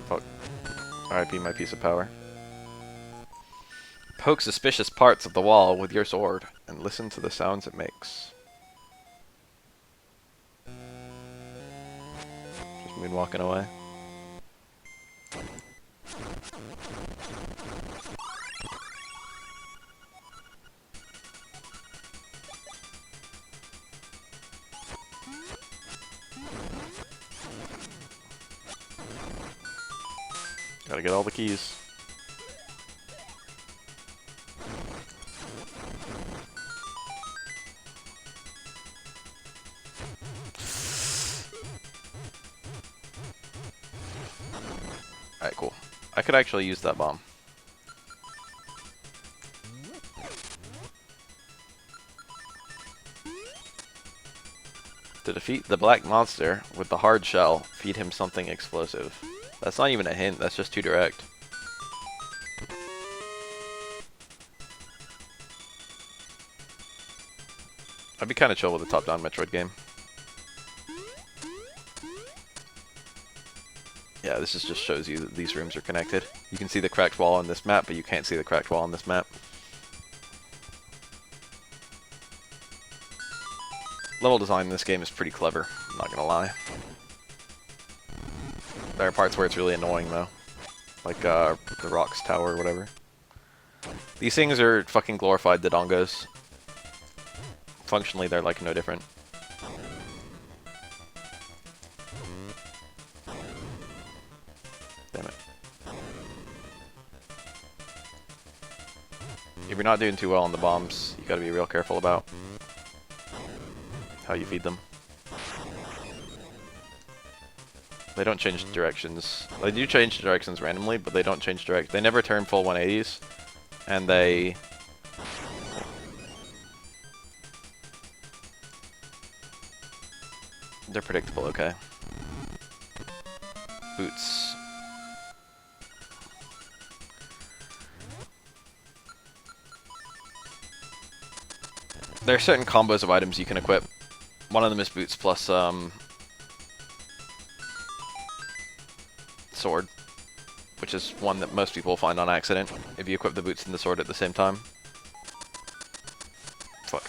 Fuck. RIP my piece of power. Poke suspicious parts of the wall with your sword, and listen to the sounds it makes. Just moonwalking away. Gotta get all the keys. Alright, cool. I could actually use that bomb. To defeat the black monster with the hard shell, feed him something explosive. That's not even a hint, that's just too direct. I'd be kind of chill with a top-down Metroid game. Yeah, this just shows you that these rooms are connected. You can see the cracked wall on this map, but you can't see the cracked wall on this map. Level design in this game is pretty clever, I'm not gonna lie. There are parts where it's really annoying though. Like the Rocks Tower or whatever. These things are fucking glorified Dodongos. Functionally they're like no different. Damn it. If you're not doing too well on the bombs, you gotta be real careful about how you feed them. They don't change directions. They do change directions randomly, but they don't change direct. They never turn full 180s, and they're predictable, okay. Boots. There are certain combos of items you can equip. One of them is boots plus sword, which is one that most people find on accident if you equip the boots and the sword at the same time. Fuck.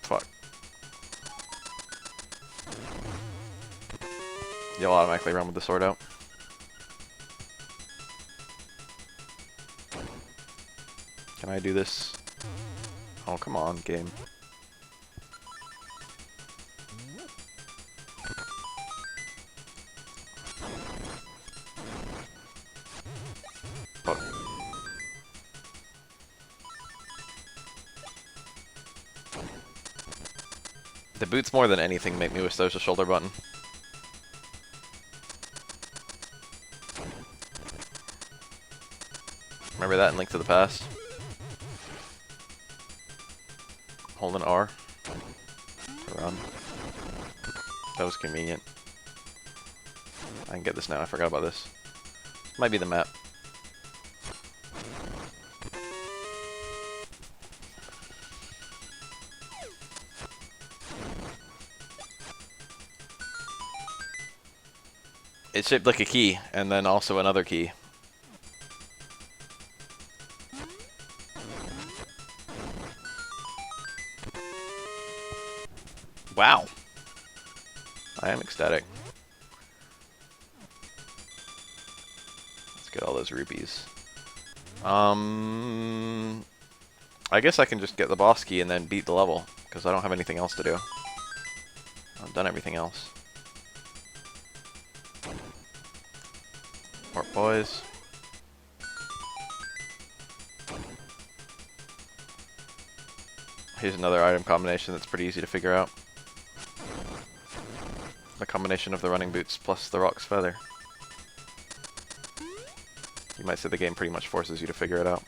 Fuck. You'll automatically run with the sword out. Can I do this? Oh, come on, game. Fuck. The boots more than anything make me wish there was a shoulder button. Remember that in Link to the Past? Hold an R to run. That was convenient. I can get this now, I forgot about this. Might be the map. It's shaped like a key, and then also another key. Wow. I am ecstatic. Let's get all those rupees. I guess I can just get the boss key and then beat the level, because I don't have anything else to do. I've done everything else. More boys. Here's another item combination that's pretty easy to figure out. The combination of the running boots plus the Rock's Feather. You might say the game pretty much forces you to figure it out.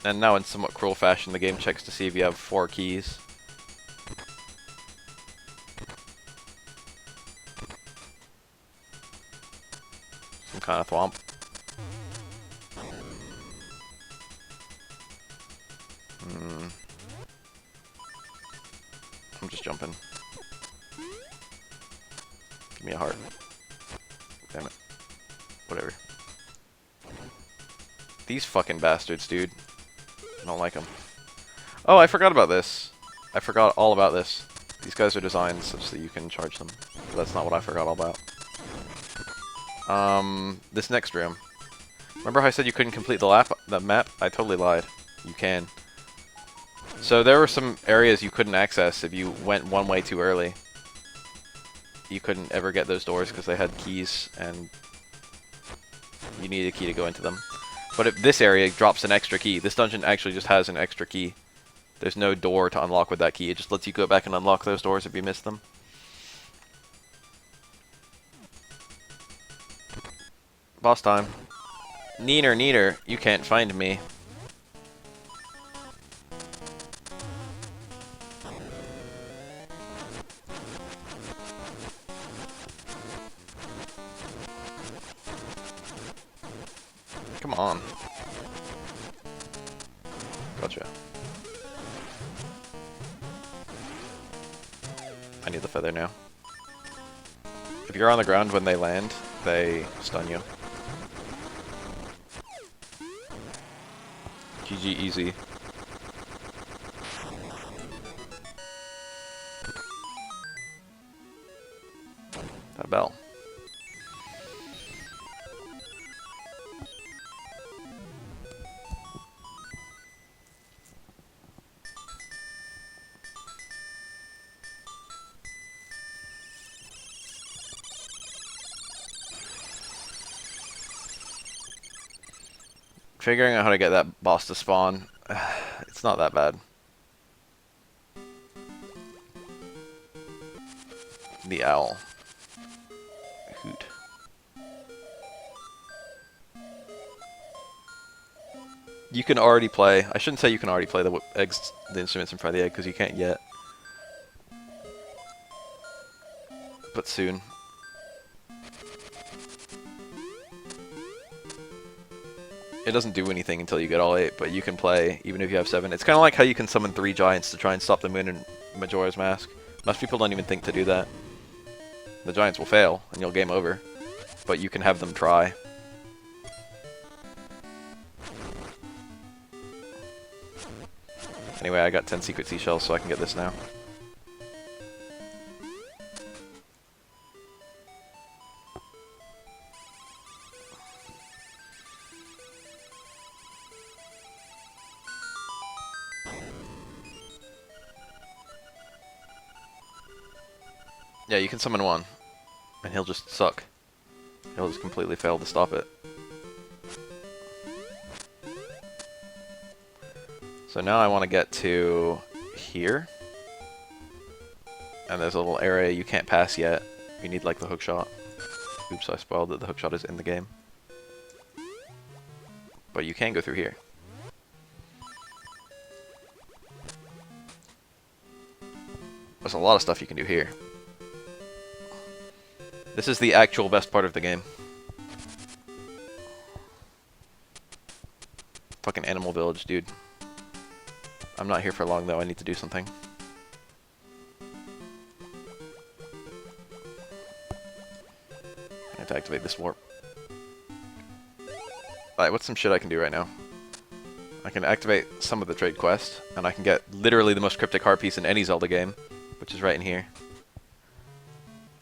And now in somewhat cruel fashion, the game checks to see if you have 4 keys. Some kind of thwomp. I'm just jumping. Give me a heart. Damn it. Whatever. These fucking bastards, dude. I don't like them. Oh, I forgot about this. I forgot all about this. These guys are designed such that you can charge them. But that's not what I forgot all about. This next room. Remember how I said you couldn't complete the map? I totally lied. You can. So there were some areas you couldn't access if you went one way too early. You couldn't ever get those doors because they had keys and you needed a key to go into them. But if this area drops an extra key, this dungeon actually just has an extra key. There's no door to unlock with that key. It just lets you go back and unlock those doors if you miss them. Boss time. Neener, neener, you can't find me. Come on. Gotcha. I need the feather now. If you're on the ground when they land, they stun you. GG easy. That bell. Figuring out how to get that boss to spawn, it's not that bad. The owl. Hoot. You can already play. I shouldn't say you can already play the instruments in front of the egg because you can't yet. But soon. It doesn't do anything until you get all 8, but you can play even if you have 7. It's kind of like how you can summon 3 giants to try and stop the moon in Majora's Mask. Most people don't even think to do that. The giants will fail, and you'll game over. But you can have them try. Anyway, I got 10 secret seashells, so I can get this now. Yeah, you can summon 1, and he'll just suck. He'll just completely fail to stop it. So now I want to get to here. And there's a little area you can't pass yet. You need like the hook shot. Oops, I spoiled that the hook shot is in the game. But you can go through here. There's a lot of stuff you can do here. This is the actual best part of the game. Fucking Animal Village, dude. I'm not here for long though, I need to do something. I have to activate this warp. Alright, what's some shit I can do right now? I can activate some of the trade quest, and I can get literally the most cryptic heart piece in any Zelda game, which is right in here.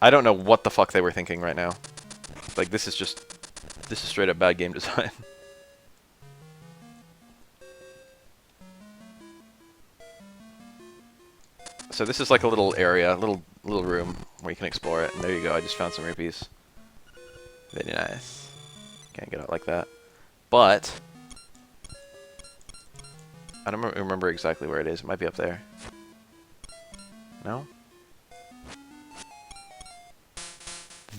I don't know what the fuck they were thinking right now. Like, this is straight up bad game design. So this is like a little area, little room where you can explore it. And there you go, I just found some rupees. Very nice. Can't get out like that. But I don't remember exactly where it is. It might be up there. No?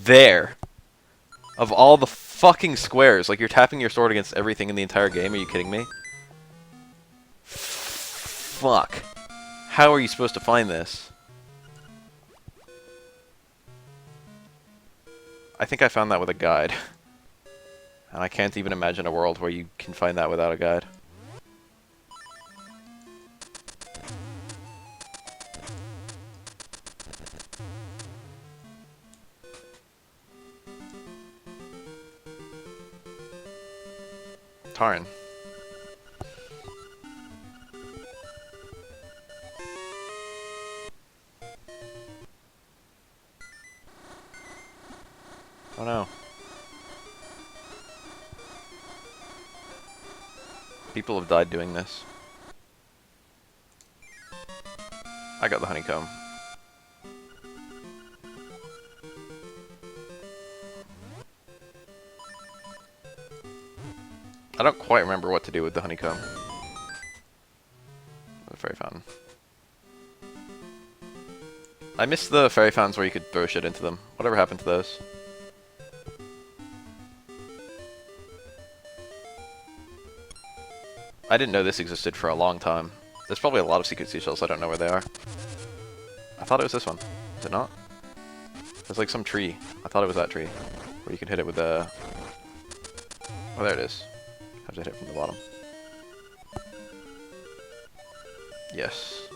There! Of all the fucking squares, like you're tapping your sword against everything in the entire game, are you kidding me? Fuck. How are you supposed to find this? I think I found that with a guide. And I can't even imagine a world where you can find that without a guide. Tarn. Oh no. People have died doing this. I got the honeycomb. I don't quite remember what to do with the honeycomb. The fairy fountain. I missed the fairy fountains where you could throw shit into them. Whatever happened to those? I didn't know this existed for a long time. There's probably a lot of secret seashells, I don't know where they are. I thought it was this one. Is it not? There's like some tree. I thought it was that tree. Where you could hit it with a... Oh, there it is. Have to hit it from the bottom. Yes.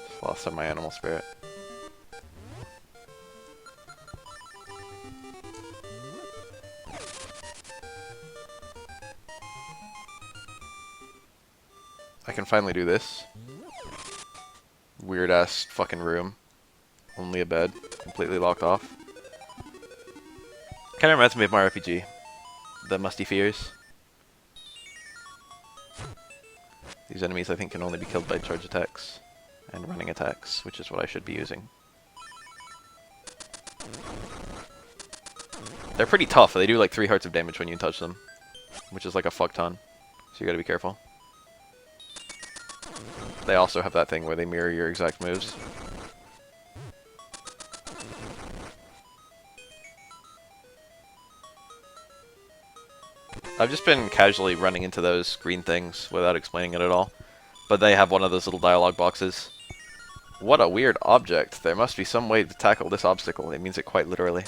Just lost some of my animal spirit. I can finally do this. Weird ass fucking room. Only a bed. Completely locked off. Kinda reminds me of my RPG. The Musty Fears. These enemies I think can only be killed by charge attacks. And running attacks, which is what I should be using. They're pretty tough. They do like 3 hearts of damage when you touch them. Which is like a fuck ton. So you gotta be careful. They also have that thing where they mirror your exact moves. I've just been casually running into those green things without explaining it at all. But they have one of those little dialogue boxes. What a weird object. There must be some way to tackle this obstacle. It means it quite literally.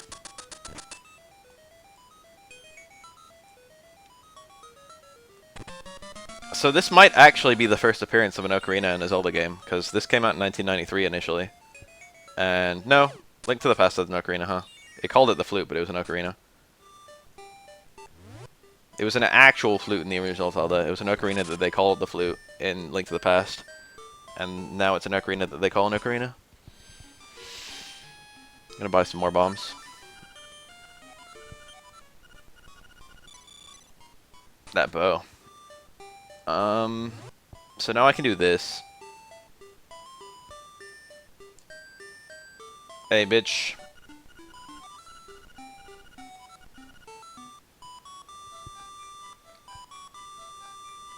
So this might actually be the first appearance of an ocarina in a Zelda game, because this came out in 1993 initially. And no, Link to the Past has an ocarina, huh? It called it the flute, but it was an ocarina. It was an actual flute in the original Zelda. It was an ocarina that they called the flute in Link to the Past. And now it's an ocarina that they call an ocarina. I'm gonna buy some more bombs. That bow. So now I can do this. Hey, bitch.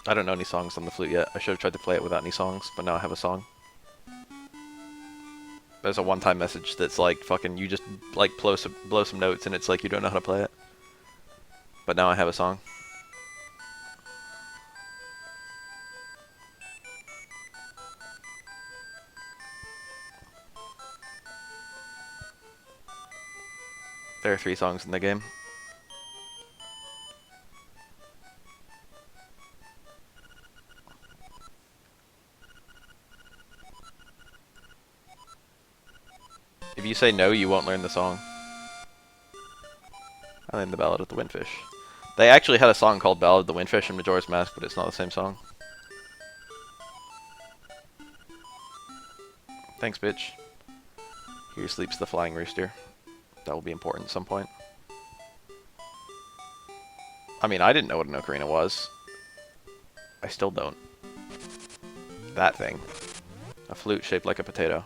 I don't know any songs on the flute yet. I should have tried to play it without any songs, but now I have a song. There's a one-time message that's like, fucking, you just, like, blow some notes and it's like you don't know how to play it. But now I have a song. There are 3 songs in the game. If you say no, you won't learn the song. I learned the Ballad of the Windfish. They actually had a song called Ballad of the Windfish in Majora's Mask, but it's not the same song. Thanks, bitch. Here sleeps the flying rooster. That will be important at some point. I mean, I didn't know what an ocarina was. I still don't. That thing. A flute shaped like a potato.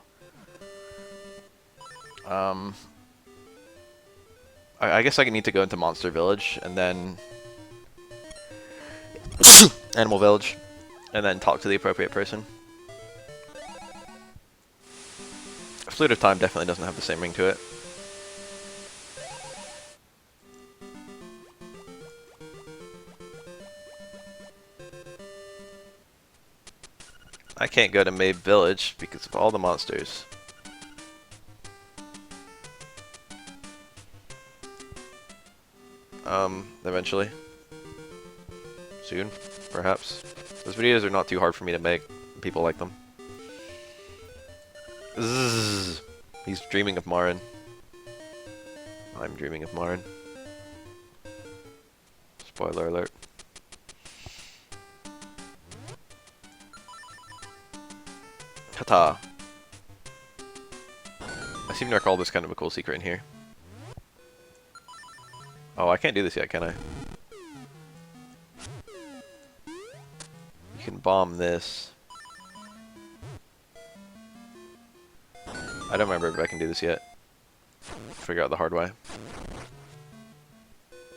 I guess I need to go into Monster Village, and then... Animal Village. And then talk to the appropriate person. Flute of Time definitely doesn't have the same ring to it. I can't go to Mabe Village because of all the monsters. Eventually. Soon, perhaps. Those videos are not too hard for me to make. People like them. Zzz. He's dreaming of Marin. I'm dreaming of Marin. Spoiler alert. Ta-ta. I seem to recall there's kind of a cool secret in here. Oh, I can't do this yet, can I? You can bomb this. I don't remember if I can do this yet. Figure out the hard way.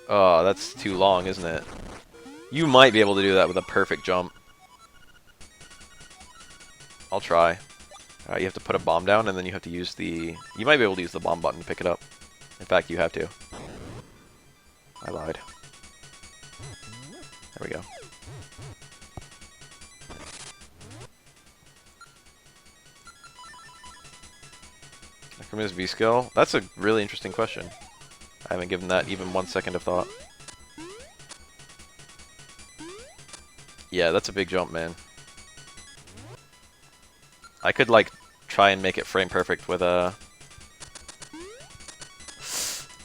Oh, that's too long, isn't it? You might be able to do that with a perfect jump. I'll try. You have to put a bomb down, and then you have to use the... You might be able to use the bomb button to pick it up. In fact, you have to. I lied. There we go. From his V-skill? That's a really interesting question. I haven't given that even 1 second of thought. Yeah, that's a big jump, man. I could, like, try and make it frame perfect with a...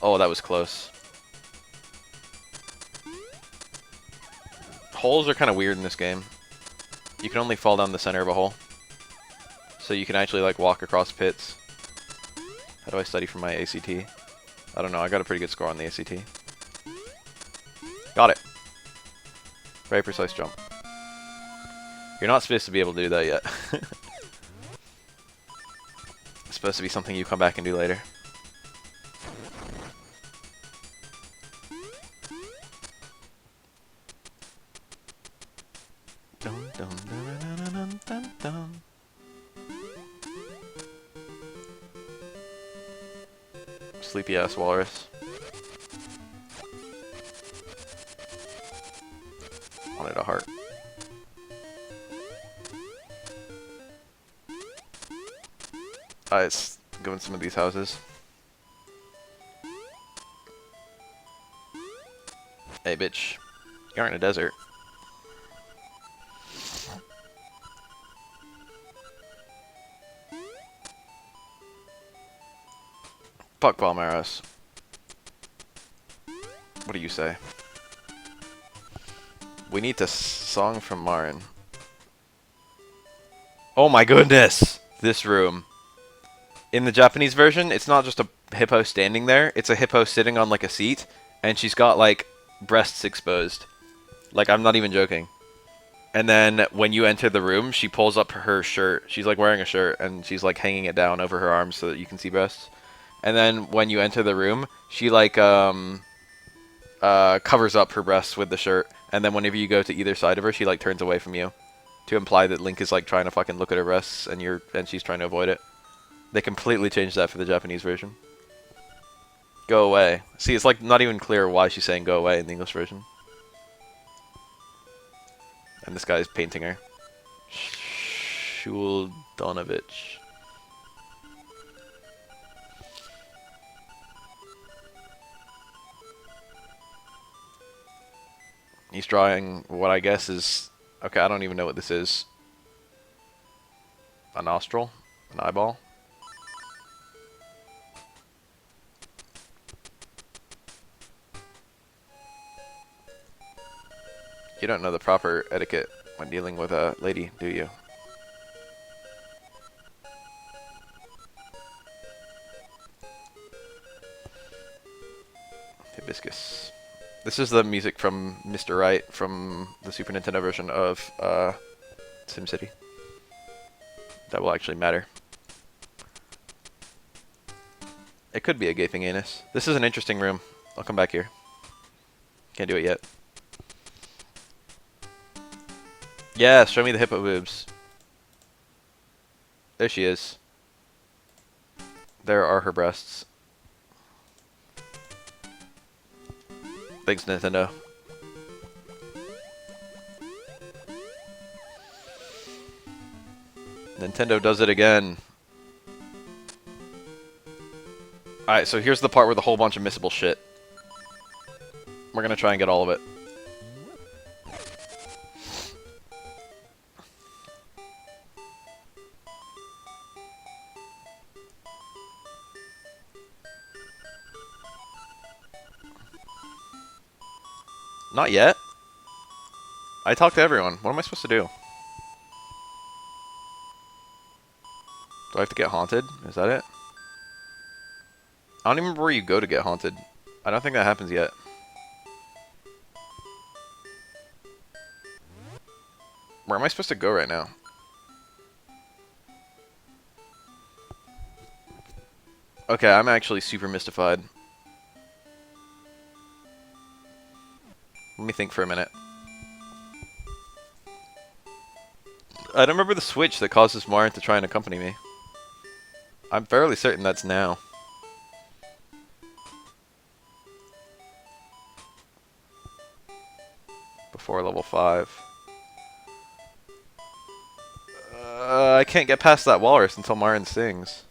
Oh, that was close. Holes are kind of weird in this game. You can only fall down the center of a hole. So you can actually, like, walk across pits. How do I study for my ACT? I don't know, I got a pretty good score on the ACT. Got it. Very precise jump. You're not supposed to be able to do that yet. It's supposed to be something you come back and do later. Dun, dun, dun, dun, dun, dun, dun. Sleepy ass walrus. Wanted a heart. Let's go in some of these houses. Hey, bitch. You're in a desert. Fuck bomb arrows. What do you say? We need the song from Marin. Oh my goodness! This room. In the Japanese version, it's not just a hippo standing there, it's a hippo sitting on like a seat, and she's got like breasts exposed. Like, I'm not even joking. And then when you enter the room, she pulls up her shirt. She's like wearing a shirt, and she's like hanging it down over her arms so that you can see breasts. And then when you enter the room, she like covers up her breasts with the shirt. And then whenever you go to either side of her, she like turns away from you, to imply that Link is like trying to fucking look at her breasts, and she's trying to avoid it. They completely changed that for the Japanese version. Go away. See, it's like not even clear why she's saying go away in the English version. And this guy is painting her. Shuldonovich. He's drawing what I guess is... Okay, I don't even know what this is. A nostril? An eyeball? You don't know the proper etiquette when dealing with a lady, do you? Hibiscus. This is the music from Mr. Right from the Super Nintendo version of SimCity. That will actually matter. It could be a gaping anus. This is an interesting room. I'll come back here. Can't do it yet. Yeah, show me the hippo boobs. There she is. There are her breasts. Thanks, Nintendo. Nintendo does it again. Alright, so here's the part with a whole bunch of missable shit. We're gonna try and get all of it. Not yet. I talked to everyone. What am I supposed to do? Do I have to get haunted? Is that it? I don't even remember where you go to get haunted. I don't think that happens yet. Where am I supposed to go right now? Okay, I'm actually super mystified. Let me think for a minute. I don't remember the switch that causes Marin to try and accompany me. I'm fairly certain that's now. Before level 5. I can't get past that walrus until Marin sings.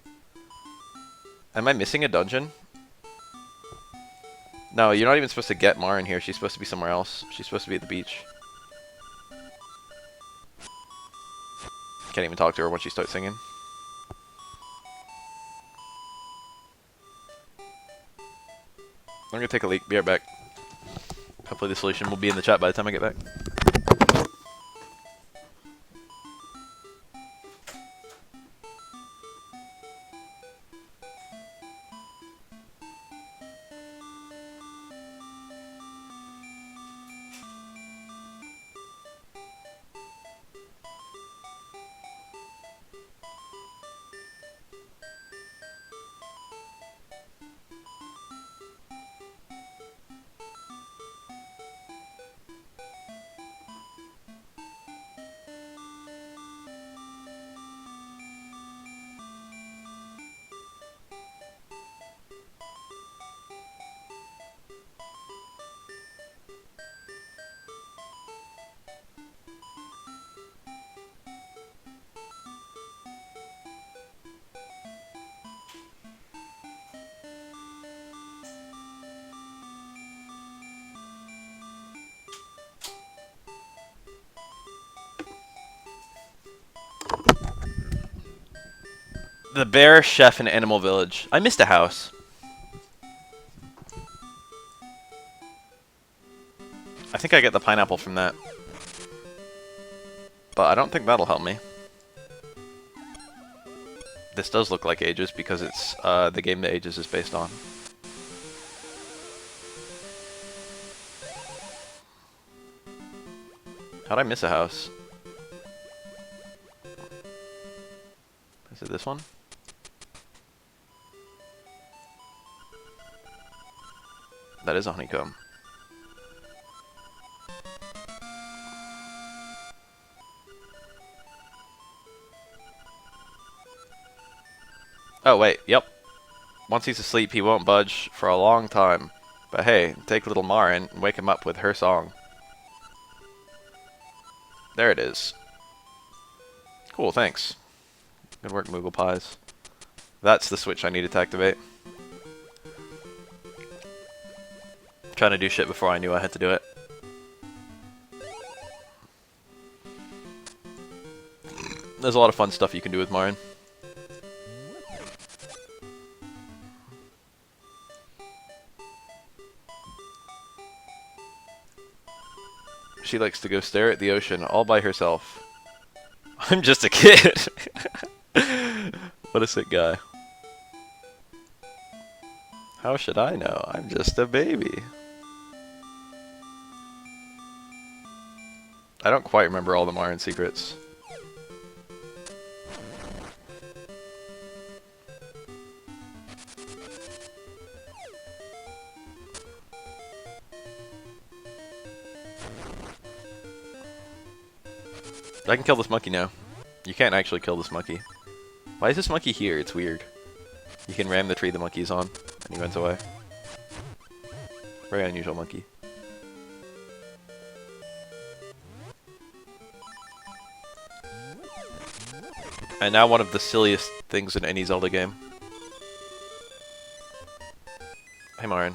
Am I missing a dungeon? No, you're not even supposed to get Marin here. She's supposed to be somewhere else. She's supposed to be at the beach. Can't even talk to her once she starts singing. I'm gonna take a leak. Be right back. Hopefully the solution will be in the chat by the time I get back. The Bear, Chef, and Animal Village. I missed a house. I think I get the pineapple from that. But I don't think that'll help me. This does look like Ages because it's the game that Ages is based on. How'd I miss a house? Is it this one? That is a honeycomb. Oh wait, yep. Once he's asleep, he won't budge for a long time. But hey, take little Marin and wake him up with her song. There it is. Cool, thanks. Good work, Moogle Pies. That's the switch I needed to activate. Trying to do shit before I knew I had to do it. There's a lot of fun stuff you can do with Marin. She likes to go stare at the ocean all by herself. I'm just a kid. What a sick guy. How should I know? I'm just a baby. I don't quite remember all the Marin secrets. I can kill this monkey now. You can't actually kill this monkey. Why is this monkey here? It's weird. You can ram the tree the monkey's on, and he runs away. Very unusual monkey. And now one of the silliest things in any Zelda game. Hey Marin.